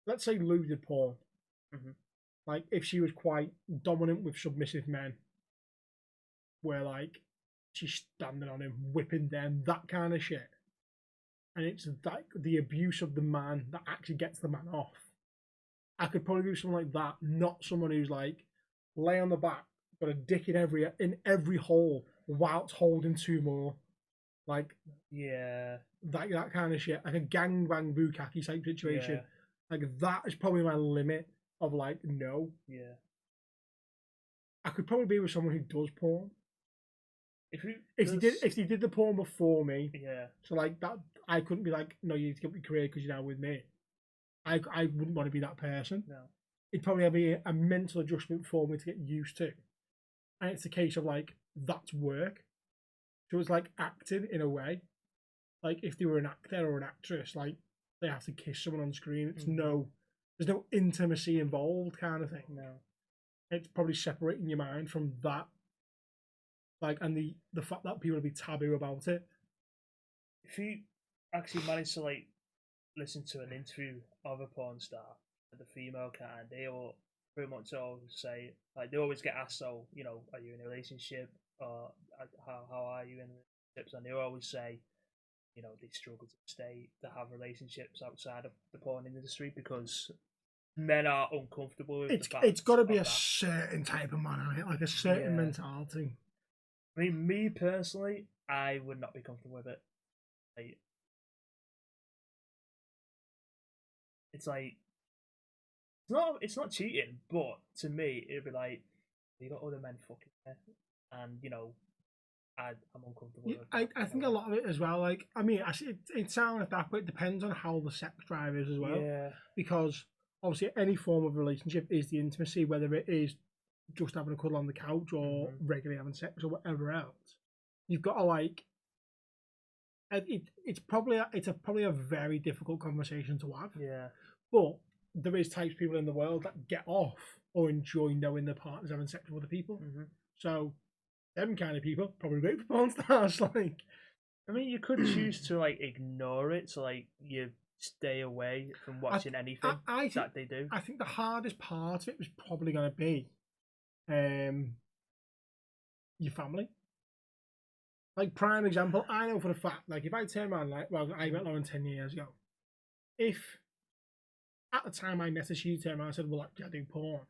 let's say lewd porn. Like, if she was quite dominant with submissive men, where like, she's standing on him, whipping them, that kind of shit. And it's like the abuse of the man that actually gets the man off. I could probably do something like that, not someone who's like lay on the back, got a dick in every hole whilst holding 2 more. Like, yeah, that kind of shit, like a gangbang bukkake type situation. Yeah. Like, that is probably my limit of like, no. Yeah. I could probably be with someone who does porn. If they did the porn before me, yeah. So like that, I couldn't be like, no, you need to get your career because you're now with me. I wouldn't want to be that person. No. It'd probably be a mental adjustment for me to get used to, and it's a case of like that's work. So it's like acting in a way. Like if they were an actor or an actress, like they have to kiss someone on screen. It's there's no intimacy involved, kind of thing. No. It's probably separating your mind from that. Like, and the fact that people will be taboo about it. If you actually manage to like listen to an interview of a porn star, the female kind, they will pretty much always say, like, they always get asked, so, you know, are you in a relationship, or how are you in relationships? And they always say, you know, they struggle to have relationships outside of the porn industry because men are uncomfortable with the fact. It's got to be a certain type of man, right? Like a certain mentality. I mean, me personally, I would not be comfortable with it. Like, it's not cheating, but to me, it'd be like, you got other men fucking there, and you know, I'm uncomfortable with that. I think a lot of it as well. Like, I mean, it sounds like that, but it depends on how the sex drive is as well. Yeah. Because obviously, any form of relationship is the intimacy, whether it is just having a cuddle on the couch or regularly having sex or whatever else. You've got to like. It's probably a very difficult conversation to have. Yeah. But there is types of people in the world that get off or enjoy knowing their partner's having sex with other people. So, them kind of people probably great for porn stars. Like, I mean, you could choose to like ignore it, so like you stay away from watching anything that they do. I think the hardest part of it was probably going to be, your family. Like, prime example, I know for a fact, like, if I turn around, like, well, I met Lauren 10 years ago. If, at the time I met her, she turned around and said, well, like, I do porn.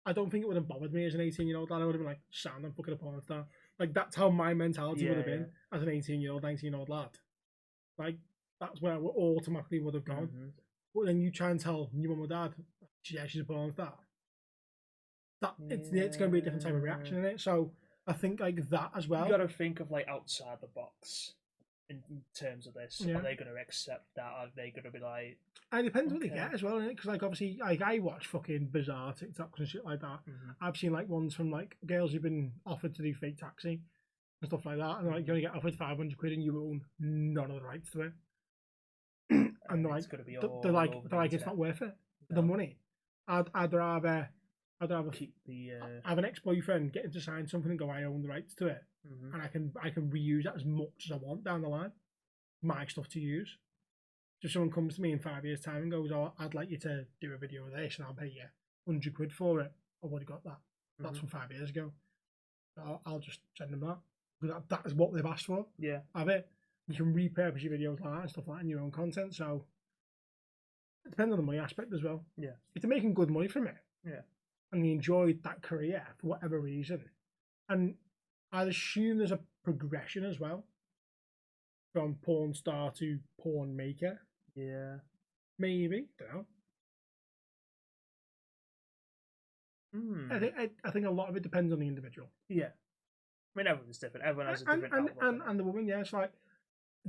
I don't think it would have bothered me as an 18-year-old lad. I would have been like, sound, I'm fucking a porn star. Like, that's how my mentality would have been as an 18-year-old, 19-year-old lad. Like, that's where I automatically would have gone. But then you try and tell your mum or dad, yeah, she's a porn star. It's going to be a different type of reaction in it. So, I think like that as well. You got to think of like outside the box in terms of this. Yeah. Are they going to accept that? Are they going to be like? And it depends what they get as well, innit? Because like obviously, like I watch fucking bizarre TikToks and shit like that. I've seen like ones from like girls who've been offered to do fake taxi and stuff like that, and like you're gonna get offered 500 quid and you own none of the rights to it. And they're like, they're like, it's not worth it. The money. I'd rather keep the have an ex-boyfriend get him to sign something and go, I own the rights to it, and I can reuse that as much as I want down the line. My stuff to use. So if someone comes to me in 5 years' time and goes, oh, I'd like you to do a video of this and I'll pay you 100 quid for it, I've already got that. That's from 5 years ago. So I'll just send them that. Because that is what they've asked for. Yeah. Have it. You can repurpose your videos like that and stuff like that in your own content. So it depends on the money aspect as well. Yeah. If they're making good money from it. Yeah. And they enjoyed that career for whatever reason. And I'd assume there's a progression as well from porn star to porn maker. Yeah. Maybe, don't know. I think a lot of it depends on the individual. Yeah. I mean, everyone's different. Everyone has a different outlook on it. And the woman, yeah, it's like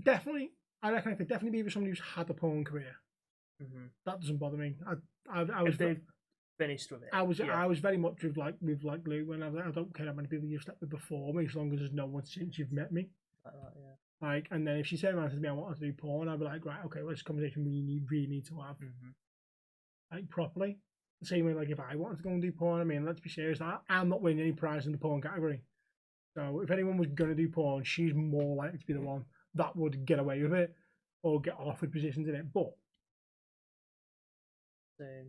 definitely. I reckon I could definitely be with somebody who's had a porn career. That doesn't bother me. I was if they've finished with it. I was very much with Lou when I don't care how many people you've slept with before me, as long as there's no one since you've met me. Like, and then if she turned around and said to me, I want to do porn, I'd be like, right, okay, well, this conversation we really need to have, like, properly. The same way, like, if I wanted to go and do porn, I mean, let's be serious, I'm not winning any prize in the porn category. So if anyone was going to do porn, she's more likely to be the one that would get away with it or get offered positions in it. But I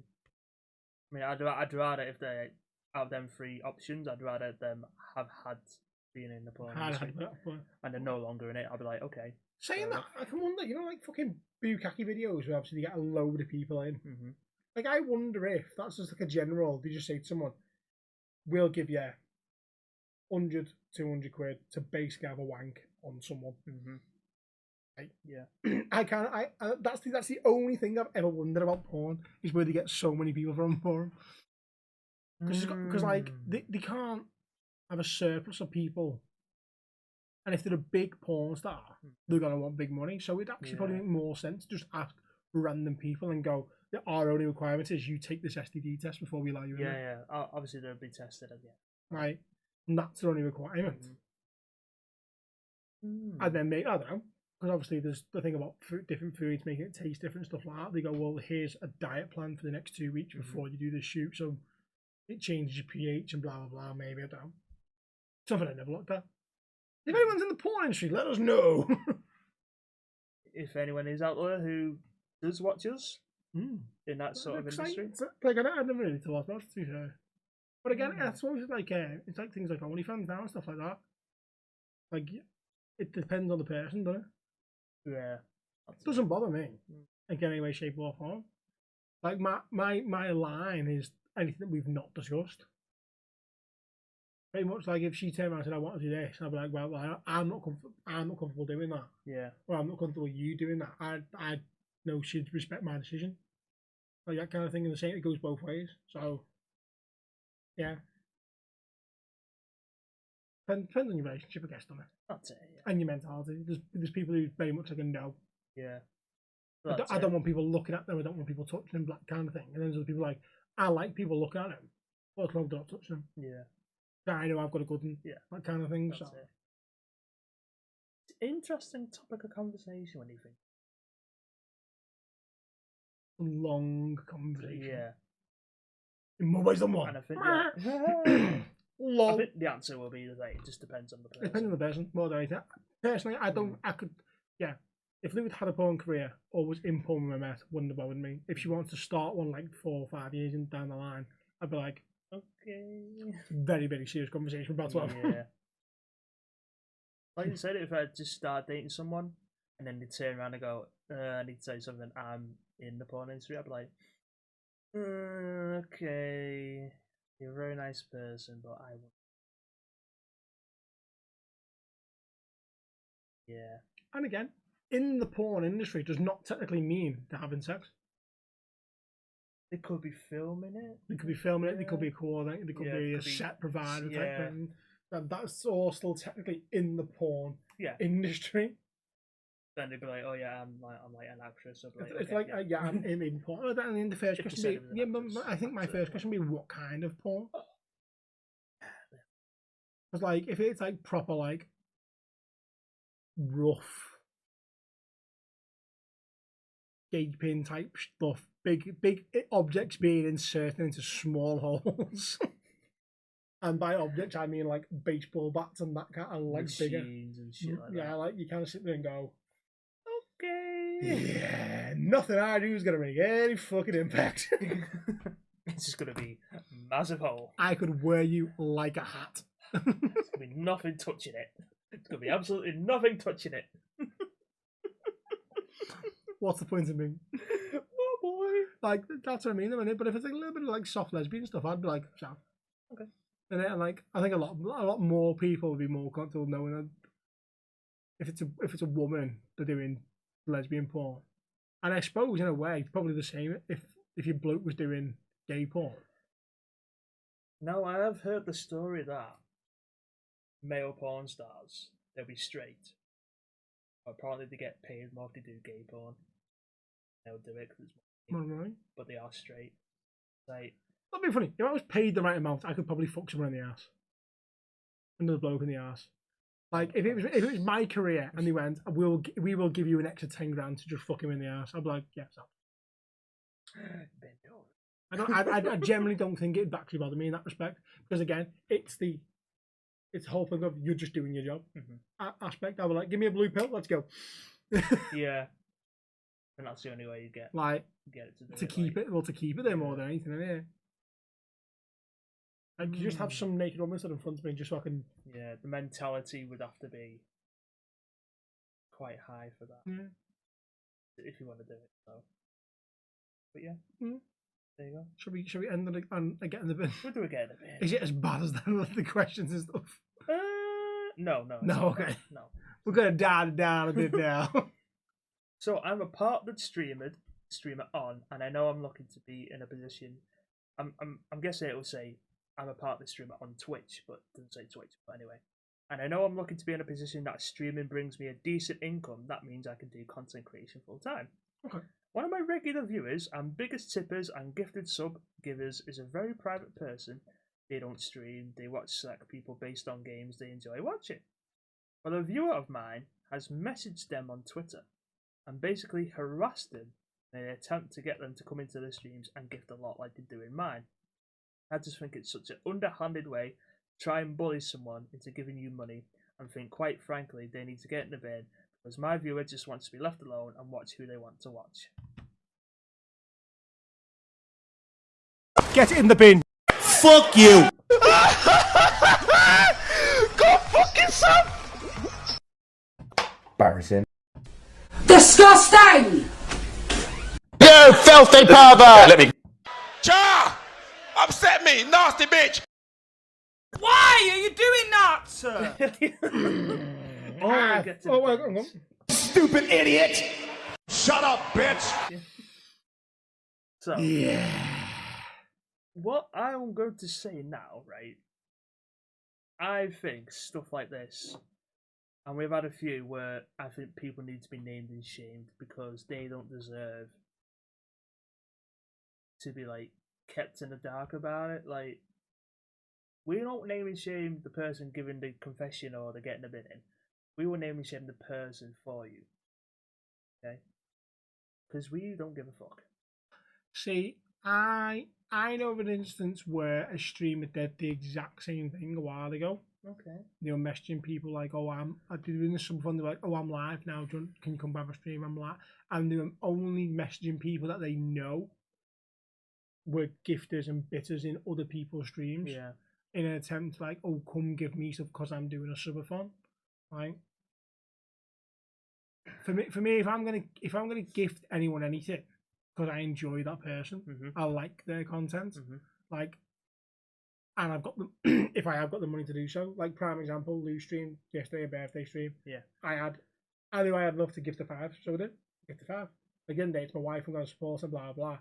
mean, I'd rather, if they out of them 3 options, I'd rather them have had being in the porn industry, and they're no longer in it. I'd be like, okay. Saying that, I can wonder, you know, like fucking bukkake videos where obviously they get a load of people in. Like, I wonder if that's just like a general, they just say to someone, we'll give you 100, 200 quid to basically have a wank on someone. Like, that's the only thing I've ever wondered about porn, is where they get so many people from porn. Because like, they can't have a surplus of people. And if they're a big porn star, they're going to want big money. So it'd actually probably make more sense to just ask random people and go, our only requirement is you take this STD test before we allow you in. Yeah. Obviously, they'll be tested again. Right. And that's the only requirement. And then I don't know, because obviously there's the thing about different foods making it taste different, stuff like that. They go, well, here's a diet plan for the next 2 weeks before you do this shoot. So it changes your pH and blah, blah, blah. Maybe, I don't know. Something I never looked at. If anyone's in the porn industry, let us know. If anyone is out there who does watch us in that sort of industry. Like, I never really thought about it, to be fair. But again, that's always like, it's like things like OnlyFans now and stuff like that. Like, it depends on the person, doesn't it? Yeah. It doesn't bother me, like, in any way, shape, or form. Like, my line is anything that we've not discussed. Pretty much like if she turned around and said, I want to do this, I'd be like, well, I'm not comfortable doing that. Yeah. Or I'm not comfortable with you doing that. I know she'd respect my decision. Like that kind of thing, and the same, it goes both ways. So, yeah. Depends on your relationship, I guess, doesn't it? That's it, yeah. And your mentality. There's people who very much like a no. Yeah. I don't want people looking at them, I don't want people touching them, that kind of thing. And then there's people like, I like people looking at them, but as long as they're not touching them. Yeah. I know I've got a good one. Yeah. That kind of thing. That's it. It's an interesting topic of conversation when you think. Long conversation. Yeah. In more ways than one. And I think, Long. I think the answer will be that it just depends on the person. Depends on the person, more than anything. Personally, if Lou had a porn career or was in porn when we met, wouldn't have bothered me. If she wants to start one like 4 or 5 years down the line, I'd be like, okay. Very, very serious conversation about 12. Yeah. Like you said, if I just start dating someone and then they turn around and go, I need to say something, I'm in the porn industry, I'd be like, okay, you're a very nice person, but I won't. Yeah. And again, in the porn industry does not technically mean they're having sex. They could be filming it. They could be filming it, they could be a coordinator, they could be a set provider type thing. That's all still technically in the porn industry. Then they'd be like, "Oh yeah, I'm like an actress." Like, it's okay, like, I'm in porn. And then the first question would be, I think my first question would be, what kind of porn? Because like, if it's like proper like rough gaping type stuff, big objects being inserted into small holes. And by objects, I mean like baseball bats and that kind of like bigger. And shit like that. Like you kind of sit there and go, okay. Yeah, nothing I do is going to make any fucking impact. It's just going to be a massive hole. I could wear you like a hat. There's going to be nothing touching it. It's going to be absolutely nothing touching it. What's the point of me? Oh boy. Like, that's what I mean, but if it's like a little bit of like soft lesbian stuff, I'd be like, so. Okay. And like, I think a lot more people would be more comfortable knowing that if it's a woman, they're doing lesbian porn. And I suppose in a way, it's probably the same if your bloke was doing gay porn. No, I have heard the story that male porn stars, they'll be straight. But apparently they get paid more if they do gay porn. They'll do it because it's more money, but they are straight. Like, that'd be funny. If I was paid the right amount, I could probably fuck someone in the ass. Another bloke in the ass. Like if it was my career and they went, we will give you an extra 10 grand to just fuck him in the ass. I'd be like, yeah, so. I generally don't think it'd actually bother me in that respect because again, it's the whole thing of you're just doing your job aspect. I was like, give me a blue pill, let's go. Yeah, and that's the only way you get it to keep it there more than anything. Yeah, and you just have some naked woman stood in front of me just so I can. Yeah, the mentality would have to be quite high for that if you want to do it. So, but yeah. There you go. Should we end on get in the bin? We'll do a get in the bin. Is it as bad as the questions and stuff? No. Okay. No. We're gonna dial it down a bit now. So I'm a partnered streamer on, and I know I'm looking to be in a position. I'm guessing it will say I'm a partnered streamer on Twitch, but it doesn't say Twitch. But anyway, and I know I'm looking to be in a position that streaming brings me a decent income. That means I can do content creation full time. Okay. One of my regular viewers and biggest tippers and gifted sub givers is a very private person. They don't stream, they watch select people based on games they enjoy watching. Well, a viewer of mine has messaged them on Twitter and basically harassed them in an attempt to get them to come into the streams and gift a lot like they do in mine. I just think it's such an underhanded way to try and bully someone into giving you money and think, quite frankly, they need to get in the bin because my viewer just wants to be left alone and watch who they want to watch. Get in the bin. Fuck you. Go fuck yourself! Embarrassing. Disgusting! You filthy pervert. Let me. Cha! Upset me, nasty bitch! Why are you doing that, sir? Hang on. Stupid idiot. Shut up, bitch! So, Yeah. what I'm going to say now, right? I think stuff like this, and we've had a few where I think people need to be named and shamed because they don't deserve to be like kept in the dark about it. Like, we don't name and shame the person giving the confession or the getting a bit in. We will name and shame the person for you. Okay? Because we don't give a fuck. See, I know of an instance where a streamer did the exact same thing a while ago. Okay. They were messaging people like, "Oh, I'm doing this some fun." They're like, "Oh, I'm live now. Can you come back for stream? I'm live." And they were only messaging people that they know were gifters and bitters in other people's streams. Yeah. In an attempt to like, "Oh, come give me stuff because I'm doing a subathon." Right. For me, if I'm gonna gift anyone anything, because I enjoy that person, I like their content, like, and I've got the if I have got the money to do so. Like prime example, Lou stream yesterday, a birthday stream. Yeah, I knew I'd love to gift a 5, so I did gift a 5. Again, it's my wife. I'm going to support and blah blah.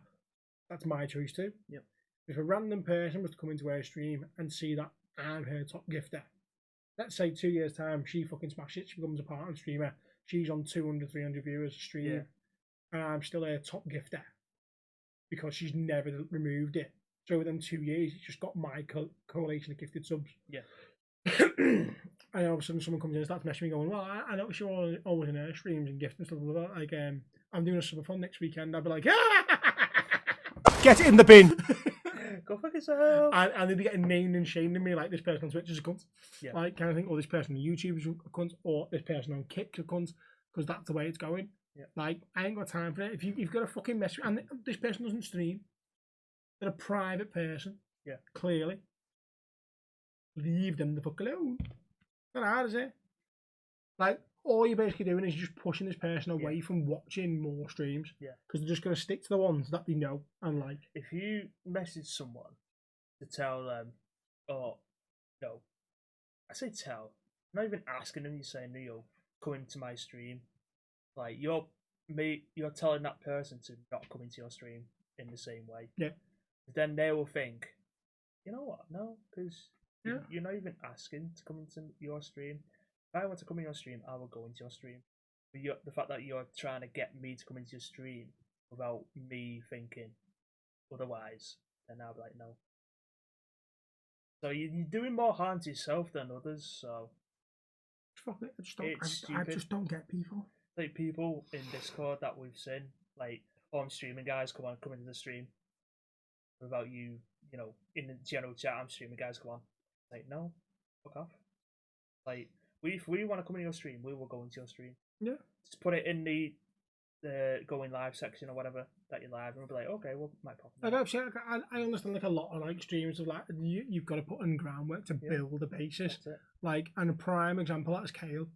That's my choice too. Yep. If a random person was to come into our stream and see that I'm her top gifter, let's say 2 years time, she fucking smashes it. She becomes a partner streamer. She's on 200, 300 viewers a stream, and I'm still her top gifter because she's never removed it. So within 2 years, it's just got my correlation of gifted subs. Yeah. And all of a sudden, someone comes in and starts messaging me, going, "Well, I notice you're always in her streams and gifting stuff like that. Like, I'm doing a subathon next weekend." I'd be like, Get it in the bin. Go fuck yourself. And they'd be getting named and shamed in me, like this person on Twitch is a cunt. Yeah. Like, kind of thing, or this person on YouTube is a cunt, or this person on Kick is a cunt, because that's the way it's going. Yeah. Like, I ain't got time for it. If you've got a fucking mess, and this person doesn't stream, they're a private person. Yeah. Clearly. Leave them the fuck alone. Not hard, is it? Like, all you're basically doing is just pushing this person away from watching more streams. Yeah. Because they're just going to stick to the ones that they know and like. If you message someone to tell them, "Oh, I say tell. I'm not even asking them. You're saying, come into my stream. Like you're telling that person to not come into your stream in the same way. Yeah. Then they will think, you know what? No, because you're not even asking to come into your stream. If I want to come in your stream, I will go into your stream. But the fact that you're trying to get me to come into your stream without me thinking otherwise, then I'll be like, no. So you're doing more harm to yourself than others. So I just don't get people. Like people in Discord that we've seen, like, oh, I'm streaming, guys, come into the stream. Without you, in the general chat, I'm streaming, guys, come on. Like, no, fuck off. Like, if we want to come in your stream, we will go into your stream. Yeah. Just put it in the going live section or whatever that you're live, and we'll be like, okay, well, might pop. Like I've said, I understand like a lot of like streams of like you've got to put in groundwork to build a basis. Like, and a prime example of that is Kale.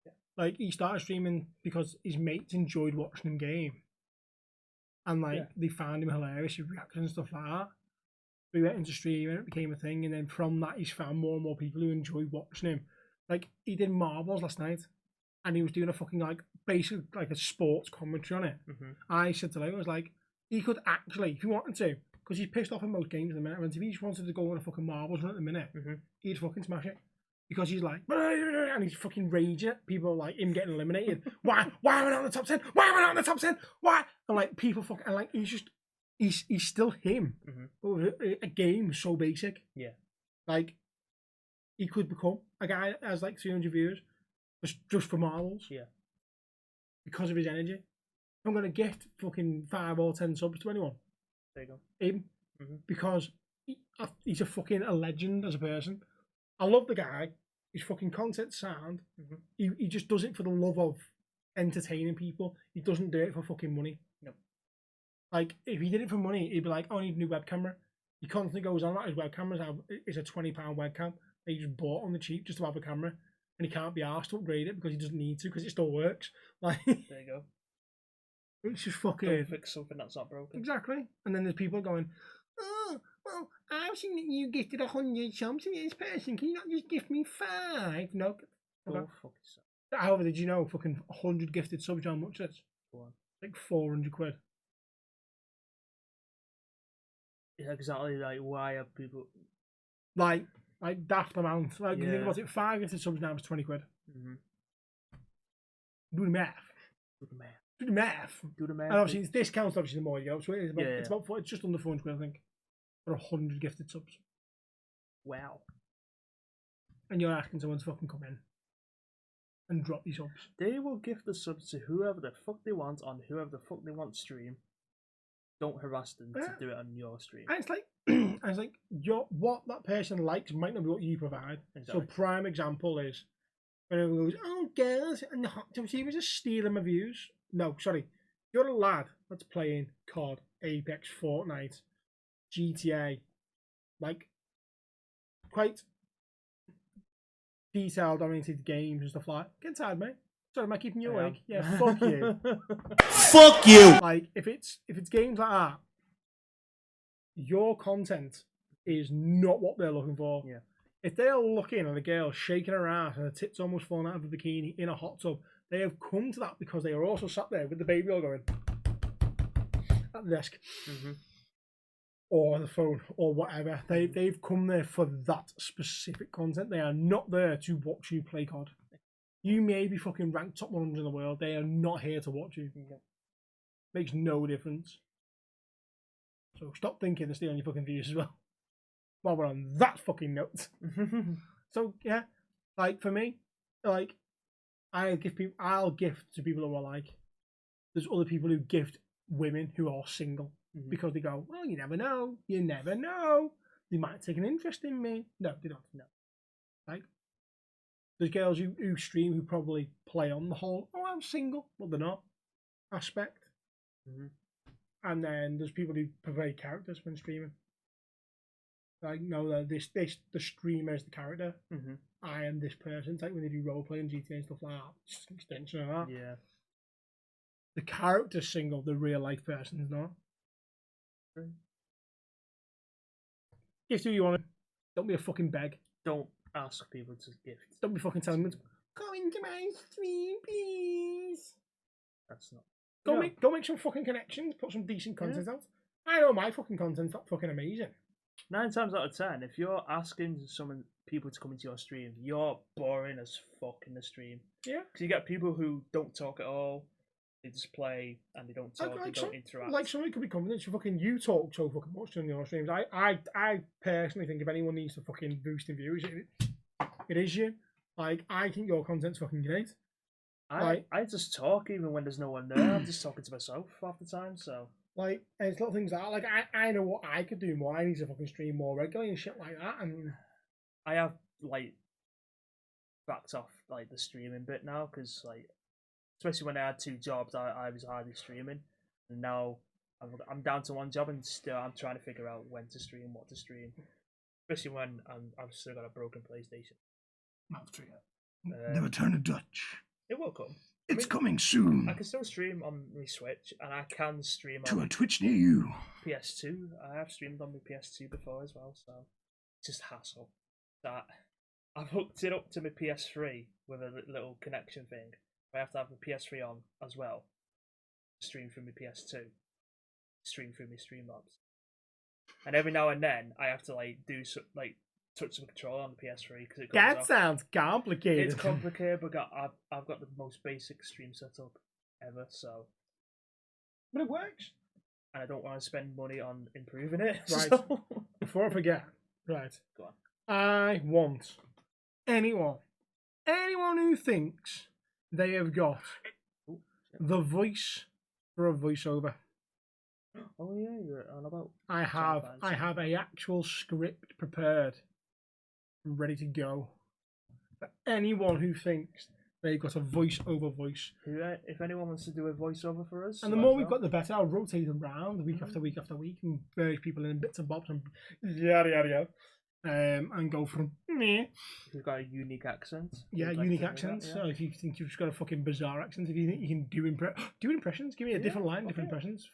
Yeah. Like he started streaming because his mates enjoyed watching him game, and like they found him hilarious, his reactions and stuff like that. We went into stream and it became a thing, and then from that he's found more and more people who enjoy watching him. Like he did marbles last night, and he was doing a fucking like basically like a sports commentary on it. I said to him, I was like, he could actually, if he wanted to, because he's pissed off in most games at the minute. And if he just wanted to go on a fucking marbles run at the minute, he'd fucking smash it. Because he's like, and he's fucking raging at people like him getting eliminated. Why am I not in the top 10? Why am I not in the top 10? Why? And like people fucking, and like he's still him. But with a game so basic. Yeah. Like he could become a guy that has like 300 viewers just for marbles. Yeah. Because of his energy. I'm going to gift fucking 5 or 10 subs to anyone. There you go. Him. Because he's a legend as a person. I love the guy. His fucking content sound. He just does it for the love of entertaining people. He doesn't do it for fucking money. No. Like, if he did it for money, he'd be like, oh, I need a new web camera. He constantly goes on that his web camera is a £20 webcam that he just bought on the cheap just to have a camera. And he can't be asked to upgrade it because he doesn't need to because it still works. Like, there you go. It's just fucking. Don't fix something that's not broken. Exactly. And then there's people going, oh, well, I've seen that you gifted 100 subs to this person. Can you not just gift me 5? No. Go fuck yourself. However, did you know fucking 100 gifted subs, how much it's? Go on. Like 400 quid. Yeah, exactly. Like, why are people. Like daft amount. Like, you think about it, 5 gifted subs now is 20 quid. Do the math. Do the math. Do the math. Do the math. And obviously, it's discounts, obviously, the more you go. So it's about it's just under 400 quid, I think, for 100 gifted subs. Wow. And you're asking someone to fucking come in and drop these subs. They will gift the subs to whoever the fuck they want on whoever the fuck they want stream. Don't harass them to do it on your stream. And it's like, what that person likes might not be what you provide. Exactly. So prime example is when everyone goes, oh, girls and the hot tub receivers are stealing my views. No, sorry. You're a lad that's playing COD, Apex, Fortnite, GTA, like quite detailed oriented games and stuff like that. Get inside, mate. Sorry, am I keeping you awake? Yeah, fuck you. Fuck you! Like, if it's games like that, your content is not what they're looking for. Yeah. If they're looking at a girl shaking her ass and her tits almost falling out of a bikini in a hot tub, they have come to that because they are also sat there with the baby all going at the desk. Or the phone, or whatever. They've come there for that specific content. They are not there to watch you play COD. You may be fucking ranked top 100 in the world. They are not here to watch you. Makes no difference. So stop thinking they're stealing your fucking views as well. While we're on that fucking note. So yeah, like for me, like I'll gift to people who I like. There's other people who gift women who are single because they go, well, you never know. You never know. They might take an interest in me. No, they don't. No. Like, there's girls who stream who probably play on the whole, oh, I'm single, but they're not aspect. And then there's people who provide characters when streaming. Like, no, the streamer is the character. I am this person. It's like when they do role play and GTA and stuff like that. It's just an extension of that. Yeah. The character's single, the real life person's not. Gift who you want. Don't be a fucking beg. Don't ask ask people to gift. Don't be fucking telling them, go into my stream, please. That's not. Go make some fucking connections, put some decent content out. I know my fucking content's not fucking amazing. 9 times out of 10, if you're asking people to come into your stream, you're boring as fuck in the stream. Yeah. Because you get people who don't talk at all. They just play and they don't talk. They don't interact. Like somebody could be confident. You talk so fucking much on your streams. I personally think if anyone needs to fucking boost in views, it is you. Like, I think your content's fucking great. I just talk even when there's no one there. I'm just talking to myself half the time. So like, and it's little things like I know what I could do more. I need to fucking stream more regularly and shit like that. And I have like backed off like the streaming bit now because like, especially when I had 2 jobs, I was hardly streaming, and now I'm down to 1 job and still I'm trying to figure out when to stream, what to stream, especially when I've still got a broken PlayStation. Not true yet. The return of Dutch. It will come. It's coming soon. I can still stream on my Switch, and I can stream to on a Twitch near you. PS2. I have streamed on my PS2 before as well, so it's just hassle. That I've hooked it up to my PS3 with a little connection thing. I have to have the PS3 on as well. Stream through my PS2. Stream through my Streamlabs. And every now and then, I have to like touch the controller on the PS3 because it goes off. Sounds complicated. It's complicated, but I've got the most basic stream setup ever, so. But it works. And I don't want to spend money on improving it. Right. So. Before I forget, right. Go on. I want anyone who thinks they have got the voice for a voiceover. Oh yeah, you're on about. I have a actual script prepared, ready to go. For anyone who thinks they've got a voiceover voice. If anyone wants to do a voiceover for us, and the more we've got, the better. I'll rotate them round week after week after week and merge people in bits and bobs and yada yada yada. And go from me. You've got a unique accent. Yeah, unique accents. That, yeah. So if you think you've just got a fucking bizarre accent, if you think you can do impressions, give me a different line, different impressions.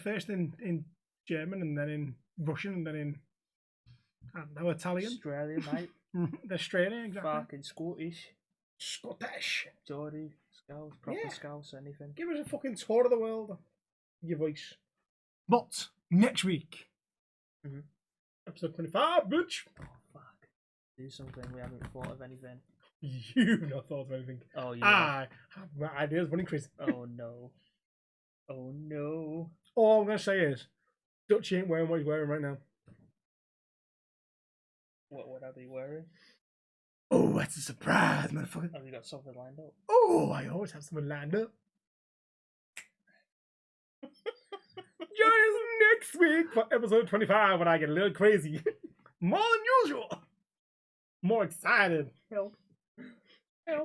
First in German, and then in Russian, and then in I don't know, Italian. Australian, mate. Australian, exactly. Fucking Scottish. Geordie, Scouse, proper Scouse, anything. Give us a fucking tour of the world. Your voice. But next week. Mm-hmm. Episode 25, bitch. Oh, fuck. Do something. We haven't thought of anything. You've not thought of anything. Oh, yeah. I have my ideas running crazy. Oh, no. Oh, no. All I'm going to say is, Dutchy ain't wearing what he's wearing right now. What would I be wearing? Oh, that's a surprise, motherfucker. Have you got something lined up? Oh, I always have something lined up. Join us next week for episode 25 when I get a little crazy. More than usual. More excited. Help.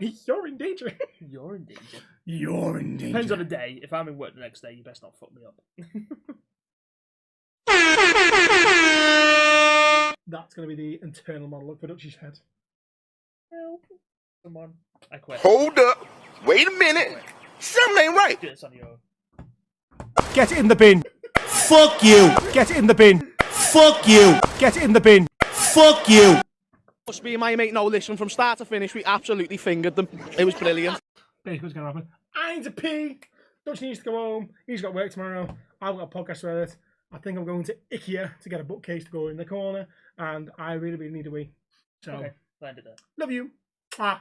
You're in danger. You're in danger. You're in danger. Depends on the day. If I'm in work the next day, you best not fuck me up. That's going to be the internal monologue for Dutchy's head. Help. Come on. I quit. Hold up. Wait a minute. Something ain't right. Do this on your own. Get it in the bin. Fuck you. Get it in the bin. Fuck you. Get it in the bin. Fuck you. Must be my mate, no, listen, from start to finish, we absolutely fingered them. It was brilliant. Basically what's going to happen. I need to pee. Dutch needs to go home. He's got work tomorrow. I've got a podcast to edit. I think I'm going to IKEA to get a bookcase to go in the corner. And I really, really need a wee. So, okay, land it there. Love you. Bye.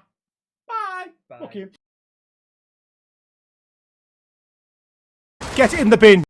Bye. Fuck you. Get it in the bin.